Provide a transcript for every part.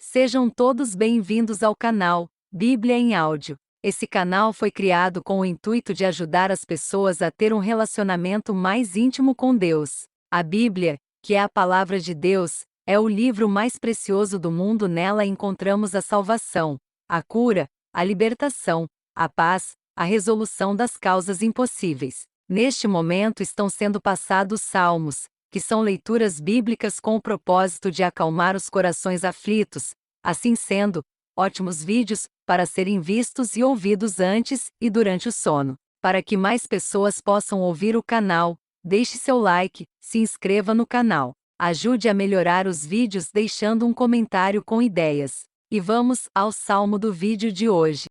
Sejam todos bem-vindos ao canal Bíblia em Áudio. Esse canal foi criado com o intuito de ajudar as pessoas a ter um relacionamento mais íntimo com Deus. A Bíblia, que é a palavra de Deus, é o livro mais precioso do mundo. Nela encontramos a salvação, a cura, a libertação, a paz, a resolução das causas impossíveis. Neste momento estão sendo passados salmos, que são leituras bíblicas com o propósito de acalmar os corações aflitos. Assim sendo, ótimos vídeos para serem vistos e ouvidos antes e durante o sono. Para que mais pessoas possam ouvir o canal, deixe seu like, se inscreva no canal. Ajude a melhorar os vídeos deixando um comentário com ideias. E vamos ao salmo do vídeo de hoje.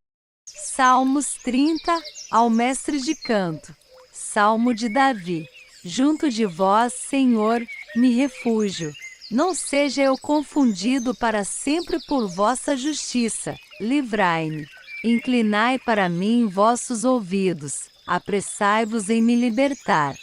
Salmos 30, ao mestre de canto. Salmo de Davi. Junto de vós, Senhor, me refúgio. Não seja eu confundido para sempre por vossa justiça. Livrai-me. Inclinai para mim vossos ouvidos. Apressai-vos em me libertar.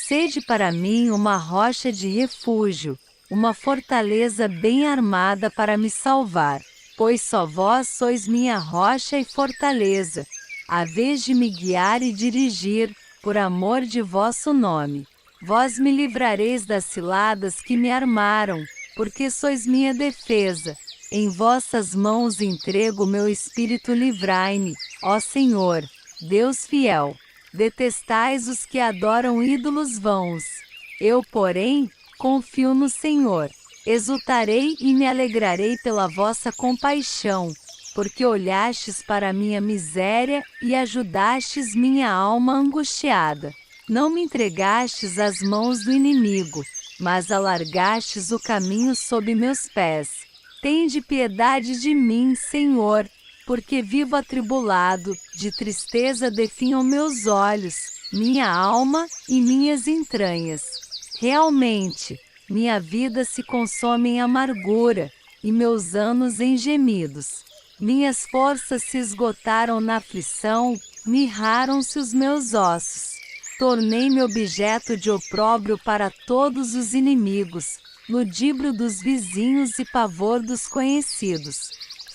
Sede para mim uma rocha de refúgio, uma fortaleza bem armada para me salvar. Pois só vós sois minha rocha e fortaleza, a vez de me guiar e dirigir, por amor de vosso nome. Vós me livrareis das ciladas que me armaram, porque sois minha defesa. Em vossas mãos entrego meu espírito, livrai-me, ó Senhor, Deus fiel. Detestais os que adoram ídolos vãos. Eu, porém, confio no Senhor. Exultarei e me alegrarei pela vossa compaixão, porque olhastes para minha miséria e ajudastes minha alma angustiada. Não me entregastes às mãos do inimigo, mas alargastes o caminho sob meus pés. Tende piedade de mim, Senhor, porque vivo atribulado, de tristeza definham meus olhos, minha alma e minhas entranhas. Realmente, minha vida se consome em amargura, e meus anos em gemidos. Minhas forças se esgotaram na aflição, mirraram-se os meus ossos. Tornei-me objeto de opróbrio para todos os inimigos, ludíbrio dos vizinhos e pavor dos conhecidos.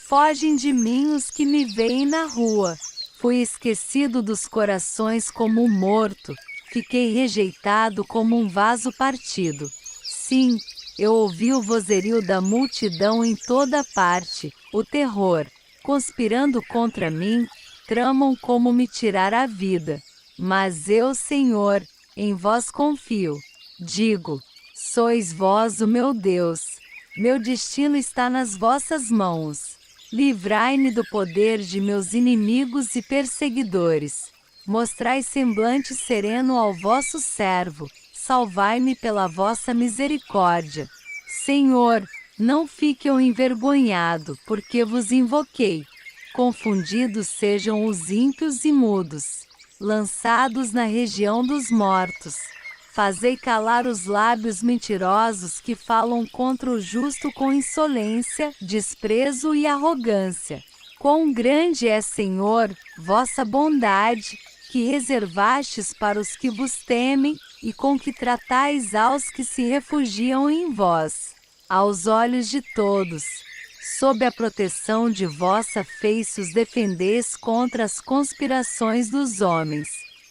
Fogem de mim os que me veem na rua. Fui esquecido dos corações como um morto, fiquei rejeitado como um vaso partido. Sim, eu ouvi o vozerio da multidão em toda parte, o terror, conspirando contra mim, tramam como me tirar a vida. Mas eu, Senhor, em vós confio. Digo, sois vós o meu Deus. Meu destino está nas vossas mãos. Livrai-me do poder de meus inimigos e perseguidores. Mostrai semblante sereno ao vosso servo. Salvai-me pela vossa misericórdia. Senhor, não fique eu envergonhado, porque vos invoquei. Confundidos sejam os ímpios e mudos, lançados na região dos mortos. Fazei calar os lábios mentirosos que falam contra o justo com insolência, desprezo e arrogância. Quão grande é, Senhor, vossa bondade, que reservastes para os que vos temem, e com que tratais aos que se refugiam em vós. Aos olhos de todos, sob a proteção de vossa face os defendeis contra as conspirações dos homens.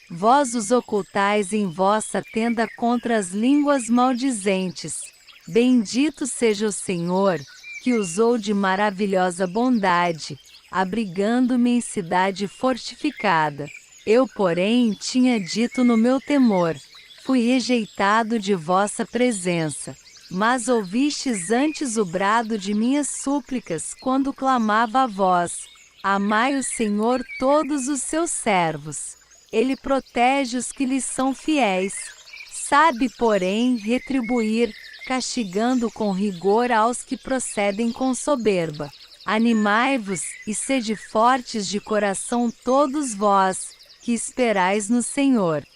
Vós os ocultais em vossa tenda contra as línguas maldizentes. Bendito seja o Senhor, que usou de maravilhosa bondade, abrigando-me em cidade fortificada. Eu, porém, tinha dito no meu temor, fui rejeitado de vossa presença. Mas ouvistes antes o brado de minhas súplicas quando clamava a vós. Amai o Senhor todos os seus servos. Ele protege os que lhes são fiéis. Sabe, porém, retribuir, castigando com rigor aos que procedem com soberba. Animai-vos e sede fortes de coração todos vós, que esperais no Senhor.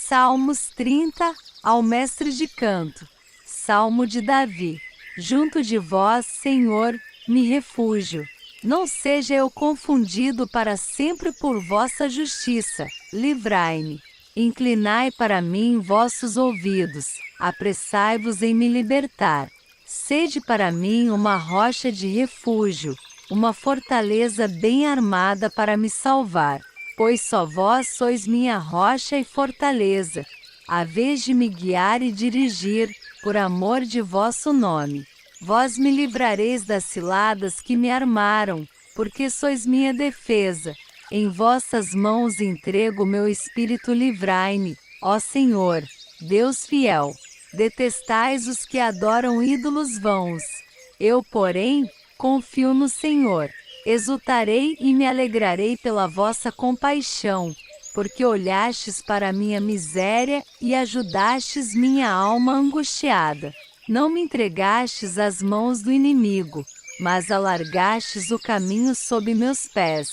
Salmos 30, ao mestre de canto. Salmo de Davi. Junto de vós, Senhor, me refúgio. Não seja eu confundido para sempre por vossa justiça. Livrai-me. Inclinai para mim vossos ouvidos. Apressai-vos em me libertar. Sede para mim uma rocha de refúgio, uma fortaleza bem armada para me salvar, pois só vós sois minha rocha e fortaleza, a vez de me guiar e dirigir, por amor de vosso nome. Vós me livrareis das ciladas que me armaram, porque sois minha defesa. Em vossas mãos entrego meu espírito, livrai-me, ó Senhor, Deus fiel. Detestais os que adoram ídolos vãos. Eu, porém, confio no Senhor. Exultarei e me alegrarei pela vossa compaixão, porque olhastes para minha miséria e ajudastes minha alma angustiada. Não me entregastes às mãos do inimigo, mas alargastes o caminho sob meus pés.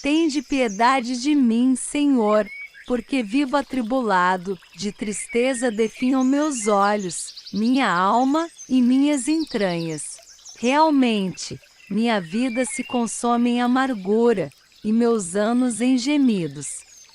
Tende piedade de mim, Senhor, porque vivo atribulado, de tristeza definham meus olhos, minha alma e minhas entranhas. Realmente, minha vida se consome em amargura, e meus anos em gemidos.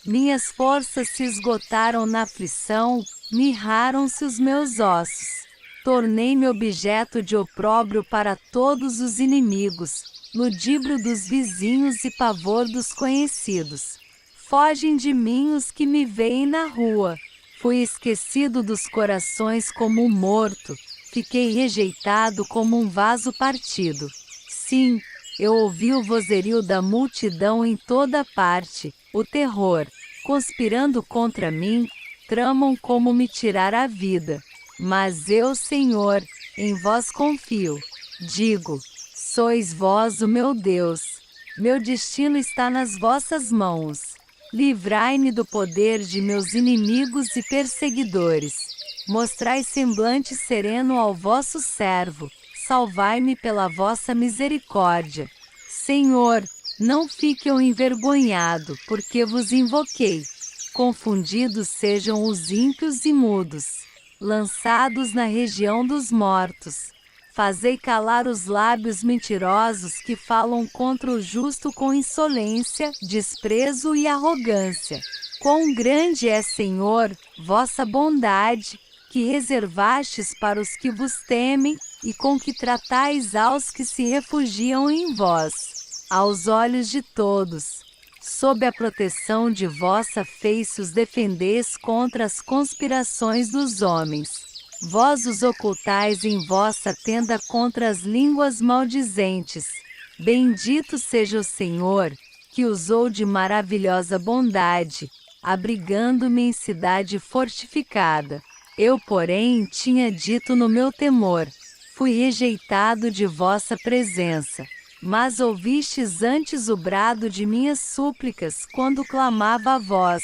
Minhas forças se esgotaram na aflição, mirraram-se os meus ossos. Tornei-me objeto de opróbrio para todos os inimigos, ludíbrio dos vizinhos e pavor dos conhecidos. Fogem de mim os que me veem na rua. Fui esquecido dos corações como um morto, fiquei rejeitado como um vaso partido. Sim, eu ouvi o vozerio da multidão em toda parte, o terror, conspirando contra mim, tramam como me tirar a vida. Mas eu, Senhor, em vós confio. Digo, sois vós o meu Deus. Meu destino está nas vossas mãos. Livrai-me do poder de meus inimigos e perseguidores. Mostrai semblante sereno ao vosso servo. Salvai-me pela vossa misericórdia. Senhor, não fique eu envergonhado, porque vos invoquei. Confundidos sejam os ímpios e mudos, lançados na região dos mortos. Fazei calar os lábios mentirosos que falam contra o justo com insolência, desprezo e arrogância. Quão grande é, Senhor, vossa bondade, que reservastes para os que vos temem, e com que tratais aos que se refugiam em vós. Aos olhos de todos, sob a proteção de vossa face os defendeis contra as conspirações dos homens. Vós os ocultais em vossa tenda contra as línguas maldizentes. Bendito seja o Senhor, que usou de maravilhosa bondade, abrigando-me em cidade fortificada. Eu, porém, tinha dito no meu temor: fui rejeitado de vossa presença. Mas ouvistes antes o brado de minhas súplicas quando clamava a vós.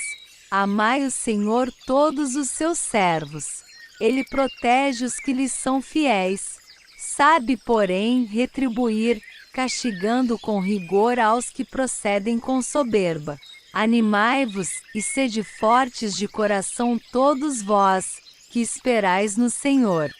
Amai o Senhor todos os seus servos. Ele protege os que lhes são fiéis. Sabe, porém, retribuir, castigando com rigor aos que procedem com soberba. Animai-vos e sede fortes de coração todos vós, que esperais no Senhor.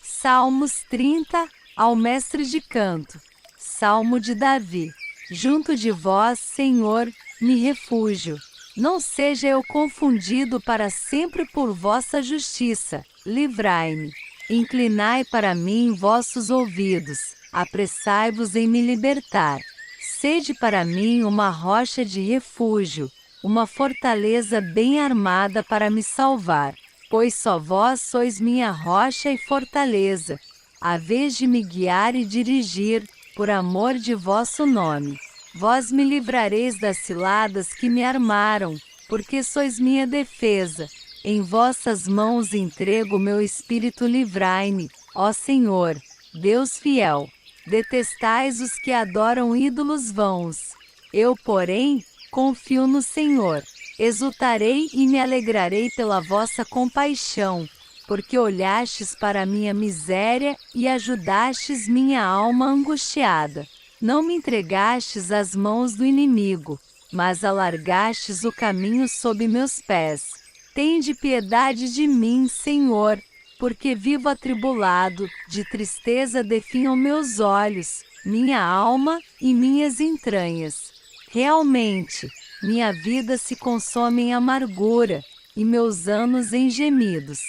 Salmos 30, ao mestre de canto. Salmo de Davi. Junto de vós, Senhor, me refúgio. Não seja eu confundido para sempre por vossa justiça. Livrai-me. Inclinai para mim vossos ouvidos. Apressai-vos em me libertar. Sede para mim uma rocha de refúgio, uma fortaleza bem armada para me salvar. Pois só vós sois minha rocha e fortaleza, a vez de me guiar e dirigir, por amor de vosso nome. Vós me livrareis das ciladas que me armaram, porque sois minha defesa. Em vossas mãos entrego meu espírito, livrai-me, ó Senhor, Deus fiel. Detestais os que adoram ídolos vãos. Eu, porém, confio no Senhor. Exultarei e me alegrarei pela vossa compaixão, porque olhastes para minha miséria e ajudastes minha alma angustiada. Não me entregastes às mãos do inimigo, mas alargastes o caminho sob meus pés. Tende piedade de mim, Senhor, porque vivo atribulado, de tristeza definham meus olhos, minha alma e minhas entranhas. Realmente, minha vida se consome em amargura, e meus anos em gemidos.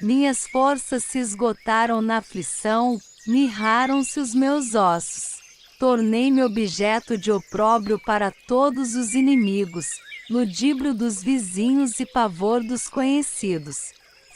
Minhas forças se esgotaram na aflição, mirraram-se os meus ossos. Tornei-me objeto de opróbrio para todos os inimigos, ludíbrio dos vizinhos e pavor dos conhecidos.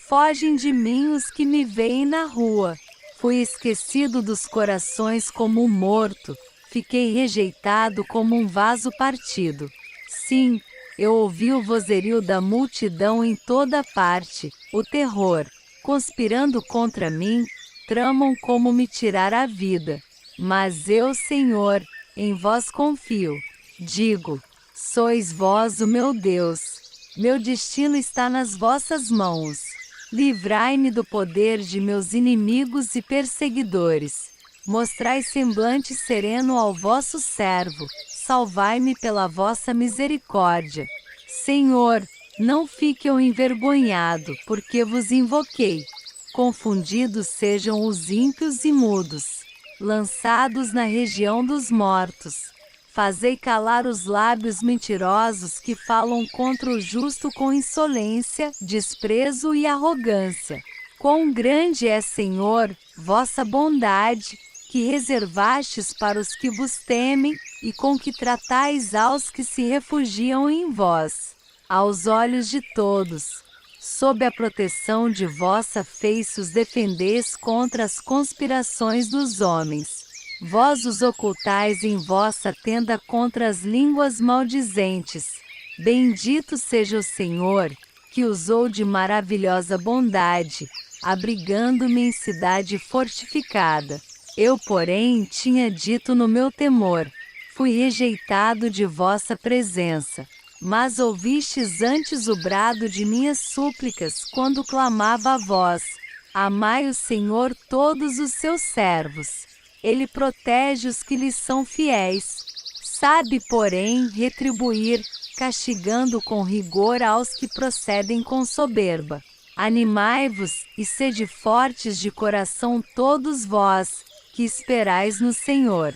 Fogem de mim os que me veem na rua. Fui esquecido dos corações como um morto, fiquei rejeitado como um vaso partido. Sim, eu ouvi o vozerio da multidão em toda parte, o terror, conspirando contra mim, tramam como me tirar a vida. Mas eu, Senhor, em vós confio. Digo, sois vós o meu Deus. Meu destino está nas vossas mãos. Livrai-me do poder de meus inimigos e perseguidores. Mostrai semblante sereno ao vosso servo. Salvai-me pela vossa misericórdia. Senhor, não fique eu envergonhado, porque vos invoquei. Confundidos sejam os ímpios e mudos, lançados na região dos mortos. Fazei calar os lábios mentirosos que falam contra o justo com insolência, desprezo e arrogância. Quão grande é, Senhor, vossa bondade, que reservastes para os que vos temem, e com que tratais aos que se refugiam em vós. Aos olhos de todos, sob a proteção de vossa face os defendeis contra as conspirações dos homens. Vós os ocultais em vossa tenda contra as línguas maldizentes. Bendito seja o Senhor, que usou de maravilhosa bondade, abrigando-me em cidade fortificada. Eu, porém, tinha dito no meu temor, fui rejeitado de vossa presença. Mas ouvistes antes o brado de minhas súplicas, quando clamava a vós. Amai o Senhor todos os seus servos. Ele protege os que lhe são fiéis. Sabe, porém, retribuir, castigando com rigor aos que procedem com soberba. Animai-vos, e sede fortes de coração todos vós, que esperais no Senhor.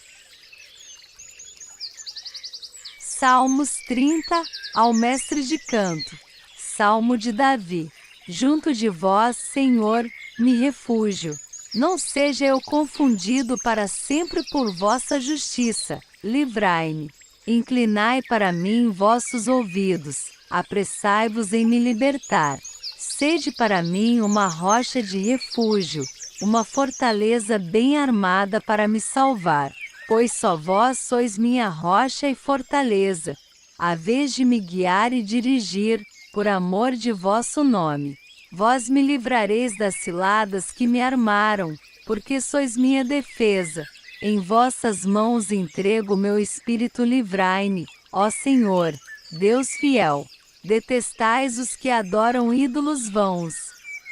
Salmos 30, ao mestre de canto. Salmo de Davi. Junto de vós, Senhor, me refúgio. Não seja eu confundido para sempre por vossa justiça. Livrai-me. Inclinai para mim vossos ouvidos. Apressai-vos em me libertar. Sede para mim uma rocha de refúgio, uma fortaleza bem armada para me salvar. Pois só vós sois minha rocha e fortaleza, a vez de me guiar e dirigir, por amor de vosso nome. Vós me livrareis das ciladas que me armaram, porque sois minha defesa. Em vossas mãos entrego meu espírito, livrai-me, ó Senhor, Deus fiel. Detestais os que adoram ídolos vãos.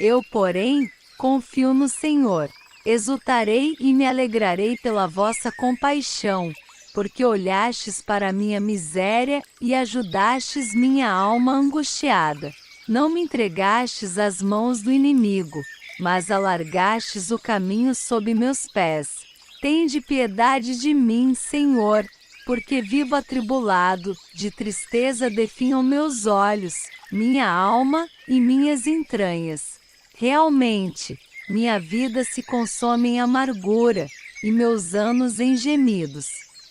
Eu, porém, confio no Senhor. Exultarei e me alegrarei pela vossa compaixão, porque olhastes para minha miséria e ajudastes minha alma angustiada. Não me entregastes às mãos do inimigo, mas alargastes o caminho sob meus pés. Tende piedade de mim, Senhor, porque vivo atribulado, de tristeza definham meus olhos, minha alma e minhas entranhas. Realmente, minha vida se consome em amargura, e meus anos em gemidos.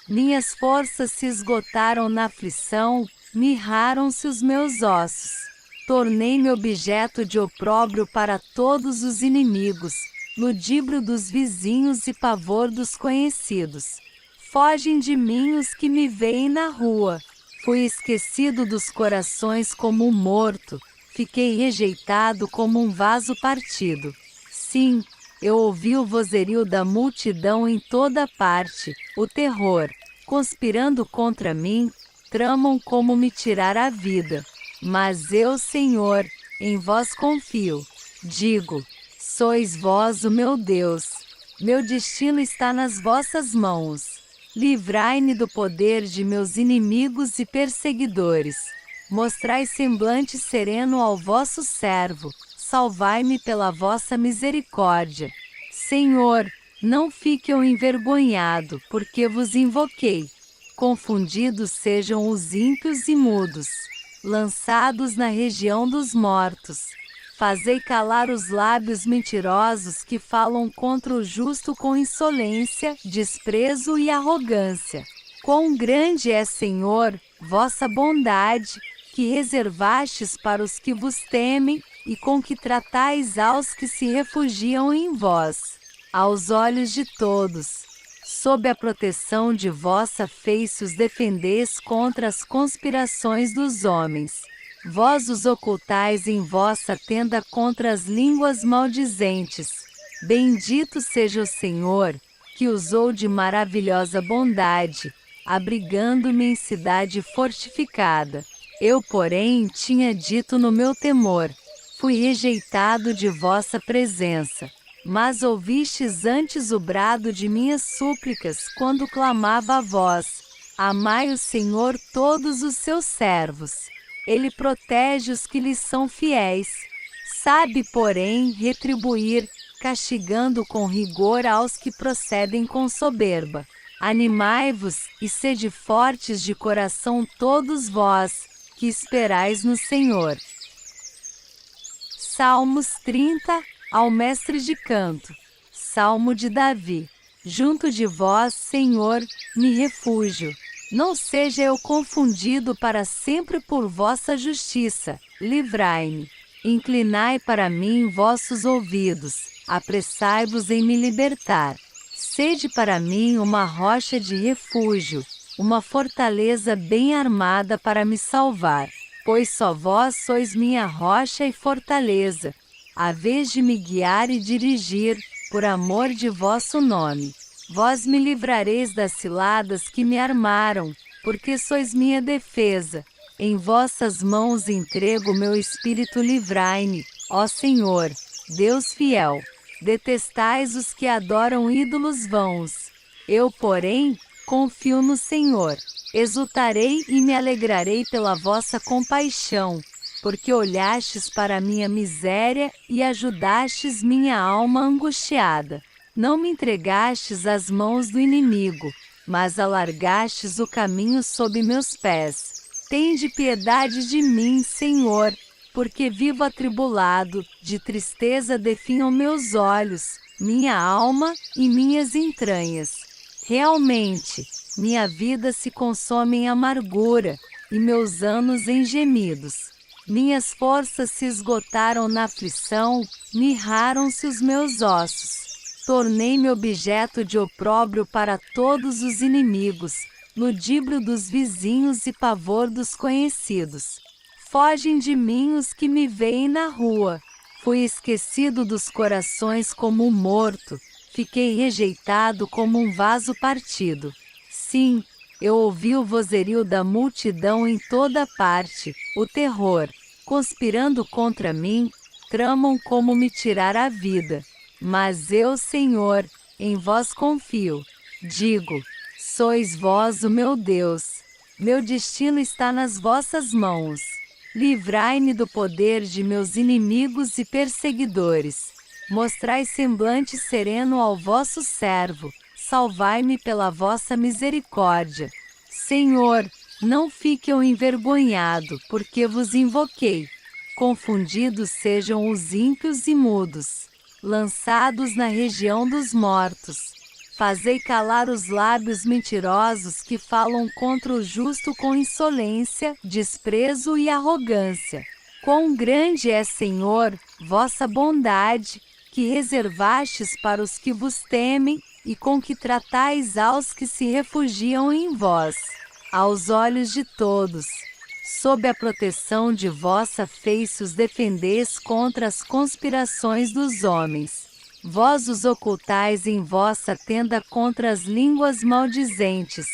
Minhas forças se esgotaram na aflição, mirraram-se os meus ossos. Tornei-me objeto de opróbrio para todos os inimigos, ludíbrio dos vizinhos e pavor dos conhecidos. Fogem de mim os que me veem na rua. Fui esquecido dos corações como um morto, fiquei rejeitado como um vaso partido. Sim, eu ouvi o vozerio da multidão em toda parte, o terror, conspirando contra mim, tramam como me tirar a vida. Mas eu, Senhor, em vós confio. Digo, sois vós o meu Deus. Meu destino está nas vossas mãos. Livrai-me do poder de meus inimigos e perseguidores. Mostrai semblante sereno ao vosso servo. Salvai-me pela vossa misericórdia. Senhor, não fique eu envergonhado, porque vos invoquei. Confundidos sejam os ímpios e mudos, lançados na região dos mortos. Fazei calar os lábios mentirosos que falam contra o justo com insolência, desprezo e arrogância. Quão grande é, Senhor, vossa bondade, que reservastes para os que vos temem, e com que tratais aos que se refugiam em vós. Aos olhos de todos, sob a proteção de vossa face os defendeis contra as conspirações dos homens. Vós os ocultais em vossa tenda contra as línguas maldizentes. Bendito seja o Senhor, que usou de maravilhosa bondade, abrigando-me em cidade fortificada. Eu, porém, tinha dito no meu temor: fui rejeitado de vossa presença. Mas ouvistes antes o brado de minhas súplicas quando clamava a vós. Amai o Senhor todos os seus servos. Ele protege os que lhes são fiéis. Sabe, porém, retribuir, castigando com rigor aos que procedem com soberba. Animai-vos, e sede fortes de coração todos vós, que esperais no Senhor. Salmos 30, ao mestre de canto. Salmo de Davi. Junto de vós, Senhor, me refúgio. Não seja eu confundido para sempre por vossa justiça. Livrai-me. Inclinai para mim vossos ouvidos. Apressai-vos em me libertar. Sede para mim uma rocha de refúgio, uma fortaleza bem armada para me salvar. Pois só vós sois minha rocha e fortaleza, a vez de me guiar e dirigir, por amor de vosso nome. Vós me livrareis das ciladas que me armaram, porque sois minha defesa. Em vossas mãos entrego meu espírito, livrai-me, ó Senhor, Deus fiel. Detestais os que adoram ídolos vãos. Eu, porém, confio no Senhor. Exultarei e me alegrarei pela vossa compaixão, porque olhastes para minha miséria e ajudastes minha alma angustiada. Não me entregastes às mãos do inimigo, mas alargastes o caminho sob meus pés. Tende piedade de mim, Senhor, porque vivo atribulado, de tristeza definham meus olhos, minha alma e minhas entranhas. Realmente, minha vida se consome em amargura, e meus anos em gemidos. Minhas forças se esgotaram na aflição, mirraram-se os meus ossos. Tornei-me objeto de opróbrio para todos os inimigos, ludíbrio dos vizinhos e pavor dos conhecidos. Fogem de mim os que me veem na rua. Fui esquecido dos corações como um morto, fiquei rejeitado como um vaso partido. Sim, eu ouvi o vozerio da multidão em toda parte, o terror, conspirando contra mim, tramam como me tirar a vida. Mas eu, Senhor, em vós confio. Digo, sois vós o meu Deus. Meu destino está nas vossas mãos. Livrai-me do poder de meus inimigos e perseguidores. Mostrai semblante sereno ao vosso servo. Salvai-me pela vossa misericórdia. Senhor, não fique eu envergonhado, porque vos invoquei. Confundidos sejam os ímpios e mudos, lançados na região dos mortos. Fazei calar os lábios mentirosos que falam contra o justo com insolência, desprezo e arrogância. Quão grande é, Senhor, vossa bondade, que reservastes para os que vos temem, e com que tratais aos que se refugiam em vós. Aos olhos de todos, sob a proteção de vossa face os defendeis contra as conspirações dos homens. Vós os ocultais em vossa tenda contra as línguas maldizentes.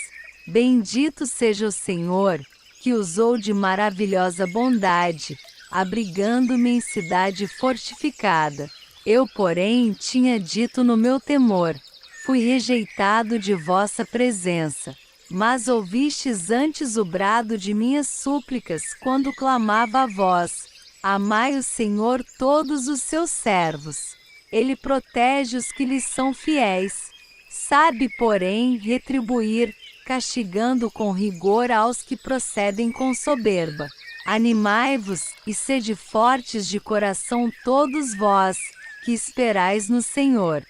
Bendito seja o Senhor, que usou de maravilhosa bondade, abrigando-me em cidade fortificada. Eu, porém, tinha dito no meu temor: fui rejeitado de vossa presença. Mas ouvistes antes o brado de minhas súplicas quando clamava a vós. Amai o Senhor todos os seus servos. Ele protege os que lhes são fiéis. Sabe, porém, retribuir, castigando com rigor aos que procedem com soberba. Animai-vos, e sede fortes de coração todos vós, que esperais no Senhor.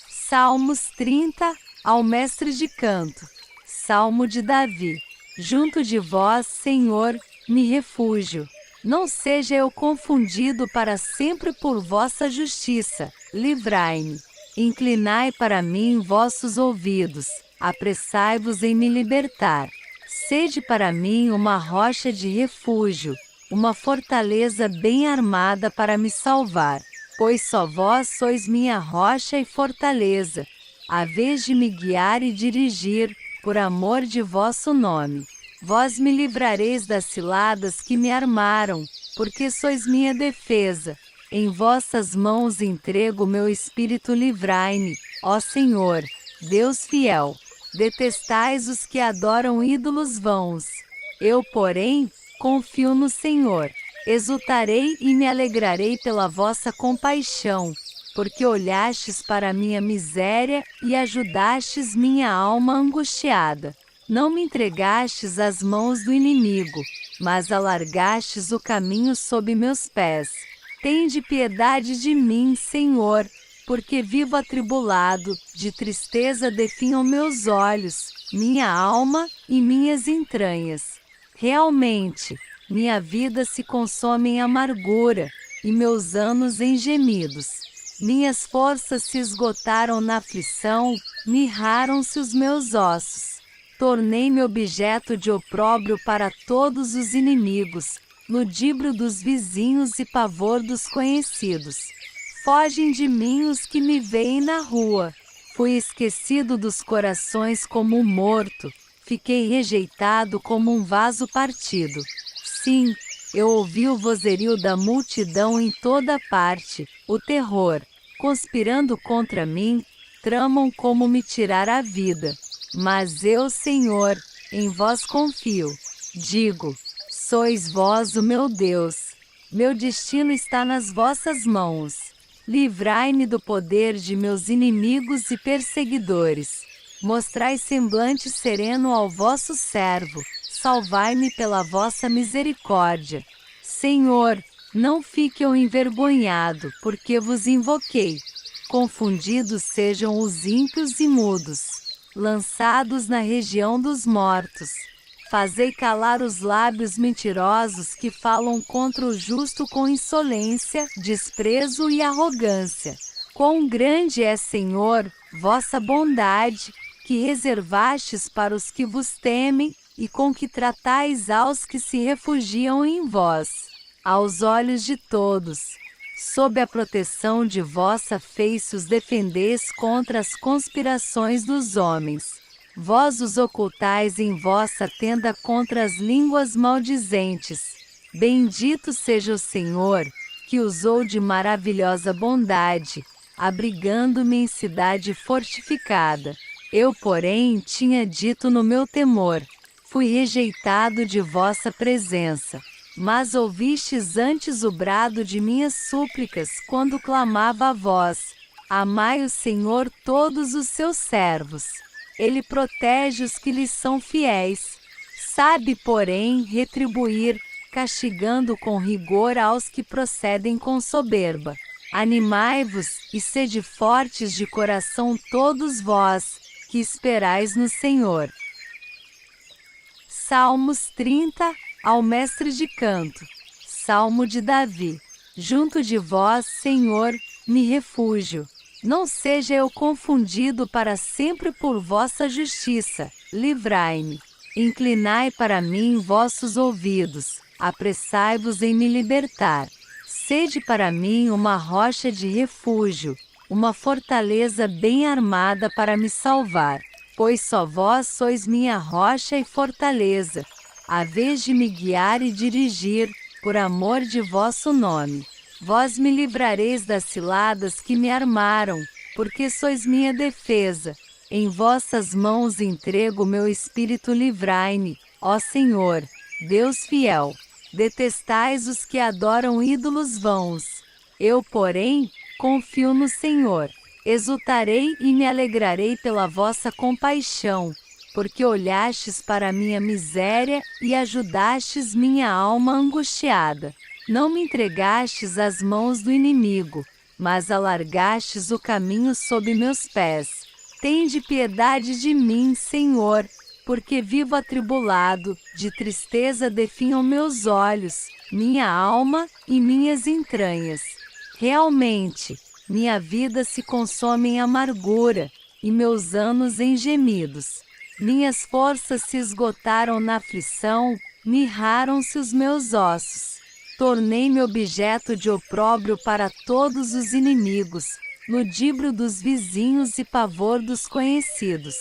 Salmos 30, ao mestre de canto. Salmo de Davi. Junto de vós, Senhor, me refúgio. Não seja eu confundido para sempre por vossa justiça. Livrai-me. Inclinai para mim vossos ouvidos. Apressai-vos em me libertar. Sede para mim uma rocha de refúgio, uma fortaleza bem armada para me salvar. Pois só vós sois minha rocha e fortaleza, a vez de me guiar e dirigir, por amor de vosso nome. Vós me livrareis das ciladas que me armaram, porque sois minha defesa. Em vossas mãos entrego meu espírito, livrai-me, ó Senhor, Deus fiel. Detestais os que adoram ídolos vãos. Eu, porém, confio no Senhor. Exultarei e me alegrarei pela vossa compaixão, porque olhastes para minha miséria e ajudastes minha alma angustiada. Não me entregastes às mãos do inimigo, mas alargastes o caminho sob meus pés. Tende piedade de mim, Senhor, porque vivo atribulado, de tristeza definham meus olhos, minha alma e minhas entranhas. Realmente, minha vida se consome em amargura, e meus anos em gemidos. Minhas forças se esgotaram na aflição, mirraram-se os meus ossos. Tornei-me objeto de opróbrio para todos os inimigos, ludíbrio dos vizinhos e pavor dos conhecidos. Fogem de mim os que me veem na rua. Fui esquecido dos corações como um morto, fiquei rejeitado como um vaso partido. Sim, eu ouvi o vozerio da multidão em toda parte, o terror, conspirando contra mim, tramam como me tirar a vida. Mas eu, Senhor, em vós confio. Digo, sois vós o meu Deus. Meu destino está nas vossas mãos. Livrai-me do poder de meus inimigos e perseguidores. Mostrai semblante sereno ao vosso servo. Salvai-me pela vossa misericórdia. Senhor, não fique eu envergonhado, porque vos invoquei. Confundidos sejam os ímpios e mudos, lançados na região dos mortos. Fazei calar os lábios mentirosos que falam contra o justo com insolência, desprezo e arrogância. Quão grande é, Senhor, vossa bondade, que reservastes para os que vos temem, e com que tratais aos que se refugiam em vós. Aos olhos de todos, sob a proteção de vossa face os defendeis contra as conspirações dos homens. Vós os ocultais em vossa tenda contra as línguas maldizentes. Bendito seja o Senhor, que usou de maravilhosa bondade, abrigando-me em cidade fortificada. Eu, porém, tinha dito no meu temor: fui rejeitado de vossa presença. Mas ouvistes antes o brado de minhas súplicas quando clamava a vós. Amai o Senhor todos os seus servos. Ele protege os que lhes são fiéis. Sabe, porém, retribuir, castigando com rigor aos que procedem com soberba. Animai-vos, e sede fortes de coração todos vós, que esperais no Senhor. Salmos 30, ao mestre de canto. Salmo de Davi. Junto de vós, Senhor, me refúgio. Não seja eu confundido para sempre por vossa justiça. Livrai-me. Inclinai para mim vossos ouvidos. Apressai-vos em me libertar. Sede para mim uma rocha de refúgio, uma fortaleza bem armada para me salvar. Pois só vós sois minha rocha e fortaleza, a vez de me guiar e dirigir, por amor de vosso nome. Vós me livrareis das ciladas que me armaram, porque sois minha defesa. Em vossas mãos entrego meu espírito, livrai-me, ó Senhor, Deus fiel. Detestais os que adoram ídolos vãos. Eu, porém, confio no Senhor. Exultarei e me alegrarei pela vossa compaixão, porque olhastes para minha miséria e ajudastes minha alma angustiada. Não me entregastes às mãos do inimigo, mas alargastes o caminho sob meus pés. Tende piedade de mim, Senhor, porque vivo atribulado, de tristeza definham meus olhos, minha alma e minhas entranhas. Realmente, minha vida se consome em amargura, e meus anos em gemidos. Minhas forças se esgotaram na aflição, mirraram-se os meus ossos. Tornei-me objeto de opróbrio para todos os inimigos, ludíbrio dos vizinhos e pavor dos conhecidos.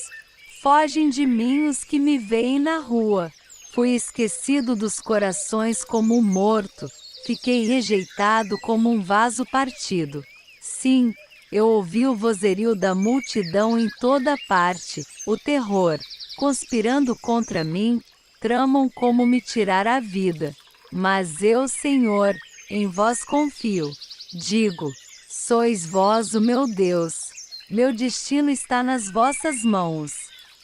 Fogem de mim os que me veem na rua. Fui esquecido dos corações como um morto, fiquei rejeitado como um vaso partido. Sim, eu ouvi o vozerio da multidão em toda parte, o terror, conspirando contra mim, tramam como me tirar a vida. Mas eu, Senhor, em vós confio. Digo, sois vós o meu Deus. Meu destino está nas vossas mãos.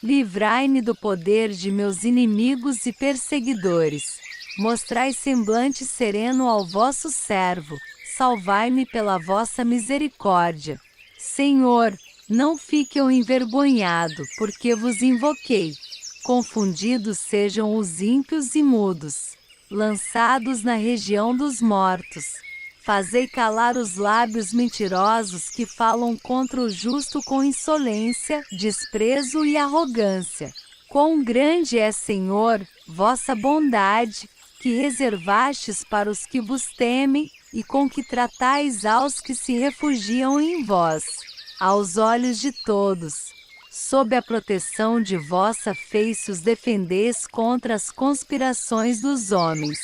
Livrai-me do poder de meus inimigos e perseguidores. Mostrai semblante sereno ao vosso servo. Salvai-me pela vossa misericórdia. Senhor, não fique eu envergonhado, porque vos invoquei. Confundidos sejam os ímpios e mudos, lançados na região dos mortos. Fazei calar os lábios mentirosos que falam contra o justo com insolência, desprezo e arrogância. Quão grande é, Senhor, vossa bondade, que reservastes para os que vos temem, e com que tratais aos que se refugiam em vós. Aos olhos de todos, sob a proteção de vossa face os defendeis contra as conspirações dos homens.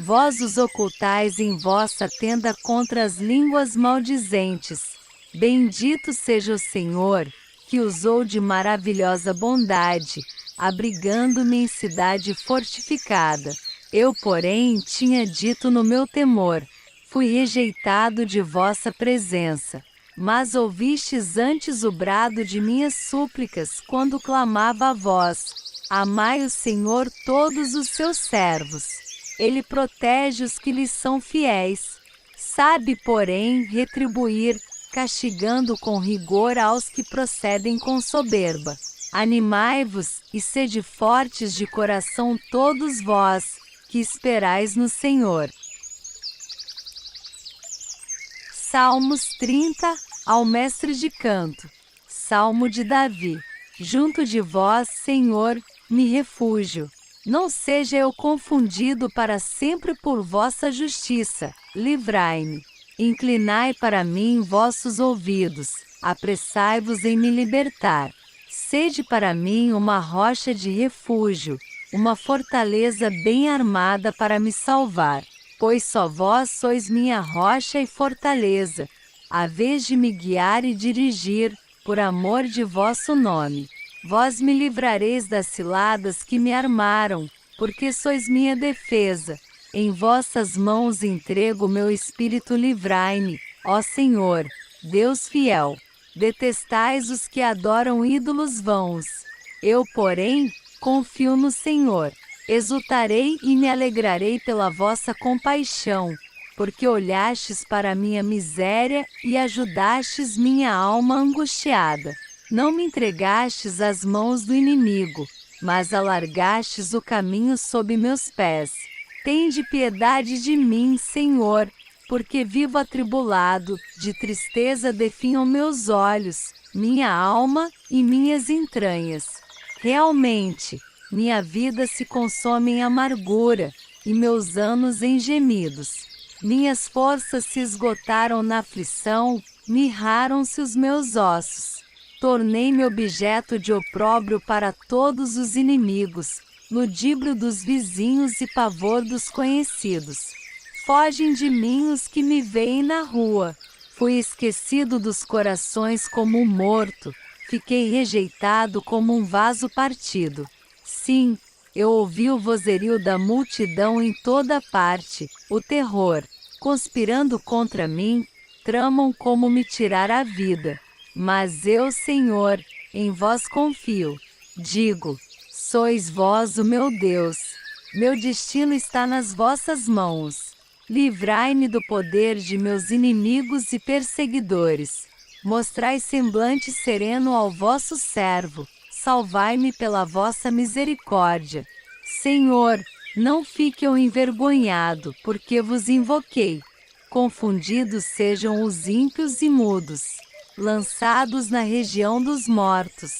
Vós os ocultais em vossa tenda contra as línguas maldizentes. Bendito seja o Senhor, que usou de maravilhosa bondade, abrigando-me em cidade fortificada. Eu, porém, tinha dito no meu temor, fui rejeitado de vossa presença. Mas ouvistes antes o brado de minhas súplicas quando clamava a vós. Amai o Senhor todos os seus servos. Ele protege os que lhes são fiéis. Sabe, porém, retribuir, castigando com rigor aos que procedem com soberba. Animai-vos e sede fortes de coração todos vós, que esperais no Senhor. Salmos 30, ao mestre de canto. Salmo de Davi. Junto de vós, Senhor, me refúgio. Não seja eu confundido para sempre por vossa justiça. Livrai-me. Inclinai para mim vossos ouvidos. Apressai-vos em me libertar. Sede para mim uma rocha de refúgio, uma fortaleza bem armada para me salvar. Pois só vós sois minha rocha e fortaleza, a vez de me guiar e dirigir, por amor de vosso nome. Vós me livrareis das ciladas que me armaram, porque sois minha defesa. Em vossas mãos entrego meu espírito, livrai-me, ó Senhor, Deus fiel. Detestais os que adoram ídolos vãos. Eu, porém, confio no Senhor. Exultarei e me alegrarei pela vossa compaixão, porque olhastes para a minha miséria e ajudastes minha alma angustiada. Não me entregastes às mãos do inimigo, mas alargastes o caminho sob meus pés. Tende piedade de mim, Senhor, porque vivo atribulado, de tristeza definham meus olhos, minha alma e minhas entranhas. Realmente, minha vida se consome em amargura, e meus anos em gemidos. Minhas forças se esgotaram na aflição, mirraram-se os meus ossos. Tornei-me objeto de opróbrio para todos os inimigos, ludíbrio dos vizinhos e pavor dos conhecidos. Fogem de mim os que me veem na rua. Fui esquecido dos corações como um morto, fiquei rejeitado como um vaso partido. Sim, eu ouvi o vozerio da multidão em toda parte, o terror, conspirando contra mim, tramam como me tirar a vida. Mas eu, Senhor, em vós confio. Digo: sois vós o meu Deus. Meu destino está nas vossas mãos. Livrai-me do poder de meus inimigos e perseguidores. Mostrai semblante sereno ao vosso servo. Salvai-me pela vossa misericórdia. Senhor, não fique eu envergonhado, porque vos invoquei. Confundidos sejam os ímpios e mudos, lançados na região dos mortos.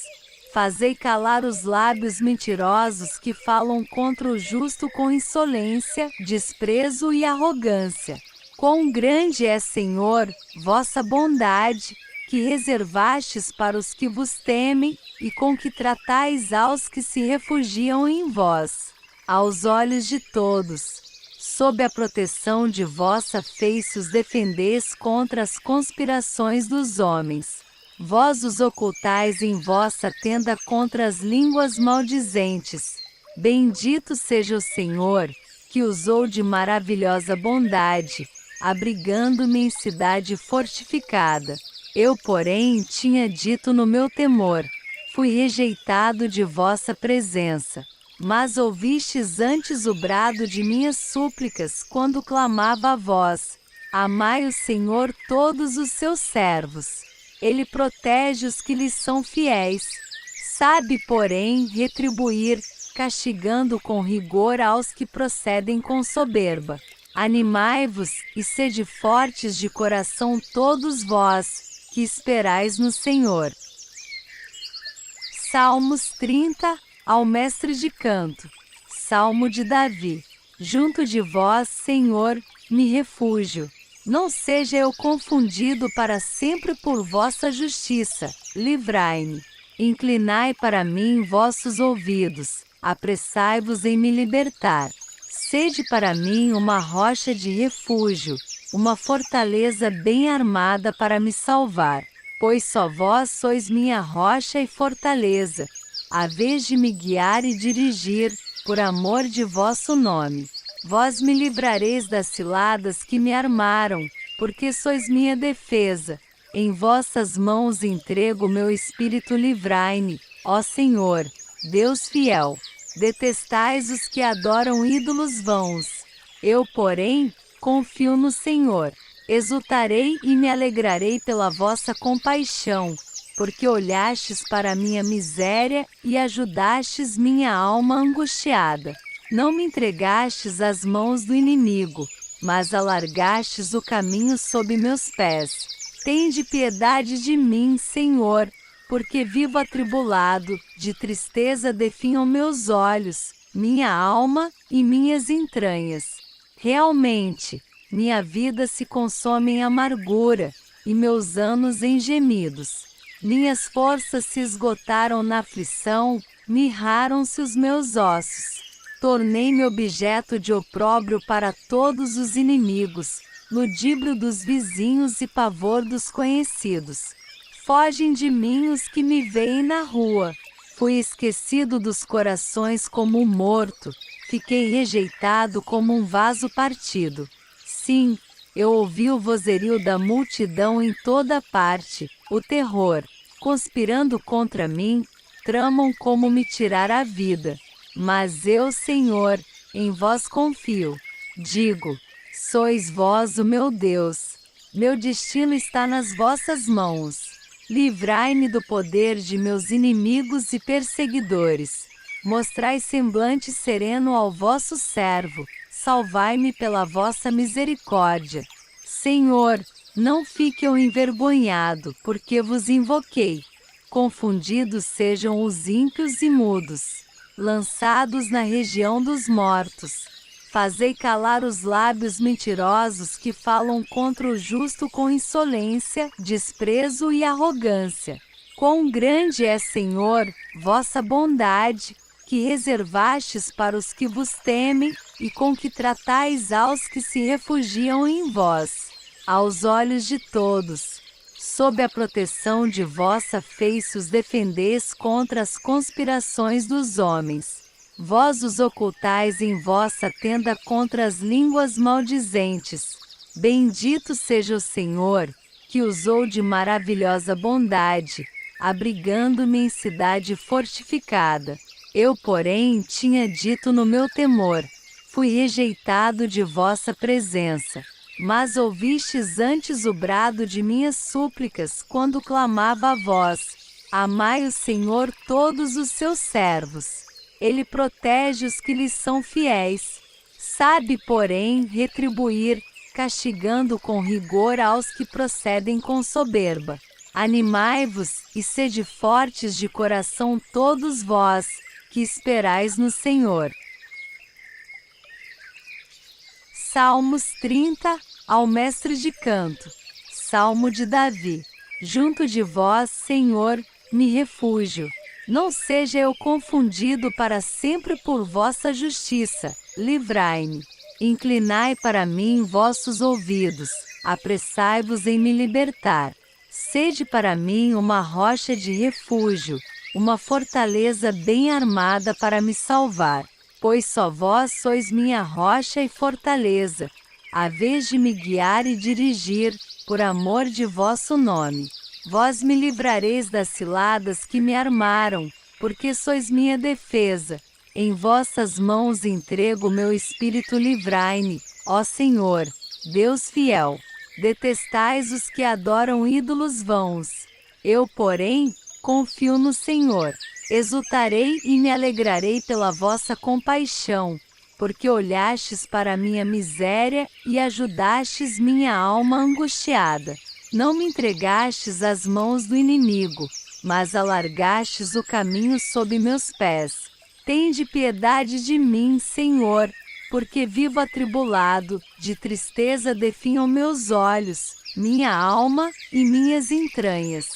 Fazei calar os lábios mentirosos que falam contra o justo com insolência, desprezo e arrogância. Quão grande é, Senhor, vossa bondade, que reservastes para os que vos temem, e com que tratais aos que se refugiam em vós. Aos olhos de todos, sob a proteção de vossa face os defendeis contra as conspirações dos homens. Vós os ocultais em vossa tenda contra as línguas maldizentes. Bendito seja o Senhor, que usou de maravilhosa bondade, abrigando-me em cidade fortificada. Eu, porém, tinha dito no meu temor: fui rejeitado de vossa presença. Mas ouvistes antes o brado de minhas súplicas quando clamava a vós. Amai o Senhor todos os seus servos. Ele protege os que lhes são fiéis. Sabe, porém, retribuir, castigando com rigor aos que procedem com soberba. Animai-vos e sede fortes de coração todos vós, que esperais no Senhor. Salmos 30, ao mestre de canto. Salmo de Davi. Junto de vós, Senhor, me refúgio. Não seja eu confundido para sempre por vossa justiça. Livrai-me. Inclinai para mim vossos ouvidos. Apressai-vos em me libertar. Sede para mim uma rocha de refúgio, uma fortaleza bem armada para me salvar. Pois só vós sois minha rocha e fortaleza. A vez de me guiar e dirigir, por amor de vosso nome. Vós me livrareis das ciladas que me armaram, porque sois minha defesa. Em vossas mãos entrego meu espírito, livrai-me, ó Senhor, Deus fiel. Detestais os que adoram ídolos vãos. Eu, porém, confio no Senhor. Exultarei e me alegrarei pela vossa compaixão, porque olhastes para a minha miséria e ajudastes minha alma angustiada. Não me entregastes às mãos do inimigo, mas alargastes o caminho sob meus pés. Tende piedade de mim, Senhor, porque vivo atribulado, de tristeza definham meus olhos, minha alma e minhas entranhas. Realmente, minha vida se consome em amargura, e meus anos em gemidos. Minhas forças se esgotaram na aflição, mirraram-se os meus ossos. Tornei-me objeto de opróbrio para todos os inimigos, ludíbrio dos vizinhos e pavor dos conhecidos. Fogem de mim os que me veem na rua. Fui esquecido dos corações como um morto, fiquei rejeitado como um vaso partido. Sim, eu ouvi o vozerio da multidão em toda parte, o terror, conspirando contra mim, tramam como me tirar a vida. Mas eu, Senhor, em vós confio. Digo: sois vós o meu Deus. Meu destino está nas vossas mãos. Livrai-me do poder de meus inimigos e perseguidores. Mostrai semblante sereno ao vosso servo. Salvai-me pela vossa misericórdia. Senhor, não fique eu envergonhado, porque vos invoquei. Confundidos sejam os ímpios e mudos, lançados na região dos mortos. Fazei calar os lábios mentirosos que falam contra o justo com insolência, desprezo e arrogância. Quão grande é, Senhor, vossa bondade, que reservastes para os que vos temem, e com que tratais aos que se refugiam em vós. Aos olhos de todos, sob a proteção de vossa face os defendeis contra as conspirações dos homens. Vós os ocultais em vossa tenda contra as línguas maldizentes. Bendito seja o Senhor, que usou de maravilhosa bondade, abrigando-me em cidade fortificada. Eu, porém, tinha dito no meu temor: fui rejeitado de vossa presença. Mas ouvistes antes o brado de minhas súplicas quando clamava a vós. Amai o Senhor todos os seus servos. Ele protege os que lhes são fiéis. Sabe, porém, retribuir, castigando com rigor aos que procedem com soberba. Animai-vos e sede fortes de coração todos vós, que esperais no Senhor. Salmos 30, ao mestre de canto. Salmo de Davi. Junto de vós, Senhor, me refúgio. Não seja eu confundido para sempre por vossa justiça. Livrai-me. Inclinai para mim vossos ouvidos. Apressai-vos em me libertar. Sede para mim uma rocha de refúgio, uma fortaleza bem armada para me salvar. Pois só vós sois minha rocha e fortaleza, a vez de me guiar e dirigir, por amor de vosso nome. Vós me livrareis das ciladas que me armaram, porque sois minha defesa. Em vossas mãos entrego meu espírito, livrai-me, ó Senhor, Deus fiel. Detestais os que adoram ídolos vãos. Eu, porém, confio no Senhor. Exultarei e me alegrarei pela vossa compaixão, porque olhastes para a minha miséria e ajudastes minha alma angustiada. Não me entregastes às mãos do inimigo, mas alargastes o caminho sob meus pés. Tende piedade de mim, Senhor, porque vivo atribulado, de tristeza definham meus olhos, minha alma e minhas entranhas.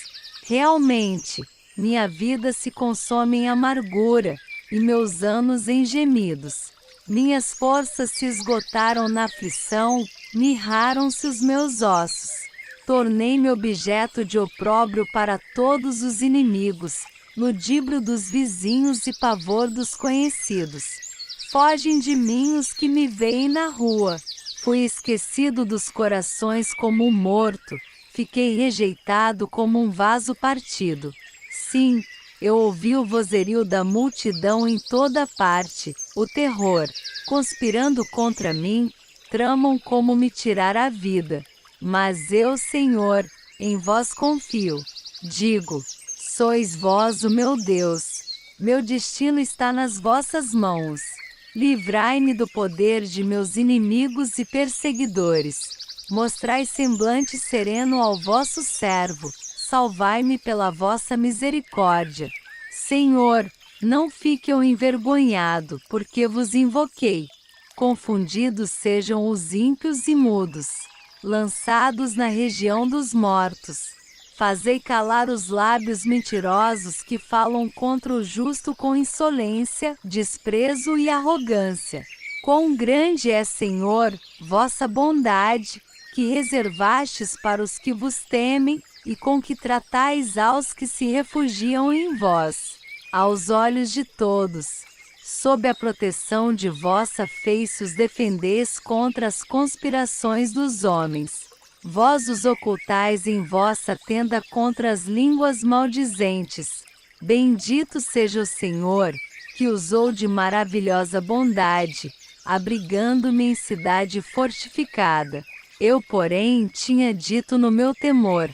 Realmente, minha vida se consome em amargura, e meus anos em gemidos. Minhas forças se esgotaram na aflição, mirraram-se os meus ossos. Tornei-me objeto de opróbrio para todos os inimigos, ludíbrio dos vizinhos e pavor dos conhecidos. Fogem de mim os que me veem na rua. Fui esquecido dos corações como um morto, fiquei rejeitado como um vaso partido. Sim, eu ouvi o vozerio da multidão em toda parte, o terror, conspirando contra mim, tramam como me tirar a vida. Mas eu, Senhor, em vós confio. Digo, sois vós o meu Deus. Meu destino está nas vossas mãos. Livrai-me do poder de meus inimigos e perseguidores. Mostrai semblante sereno ao vosso servo. Salvai-me pela vossa misericórdia. Senhor, não fique eu envergonhado, porque vos invoquei. Confundidos sejam os ímpios e mudos, lançados na região dos mortos. Fazei calar os lábios mentirosos que falam contra o justo com insolência, desprezo e arrogância. Quão grande é, Senhor, vossa bondade, que reservastes para os que vos temem, e com que tratais aos que se refugiam em vós. Aos olhos de todos, sob a proteção de vossa face os defendeis contra as conspirações dos homens. Vós os ocultais em vossa tenda contra as línguas maldizentes. Bendito seja o Senhor, que usou de maravilhosa bondade, abrigando-me em cidade fortificada. Eu, porém, tinha dito no meu temor: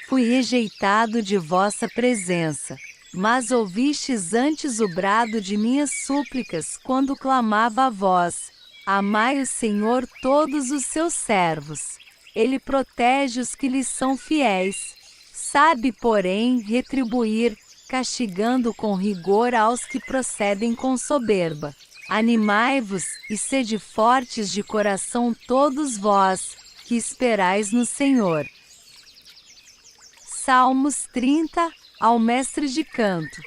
fui rejeitado de vossa presença. Mas ouvistes antes o brado de minhas súplicas quando clamava a vós. Amai o Senhor todos os seus servos. Ele protege os que lhes são fiéis. Sabe, porém, retribuir, castigando com rigor aos que procedem com soberba. Animai-vos e sede fortes de coração todos vós, que esperais no Senhor. Salmos 30, ao mestre de canto.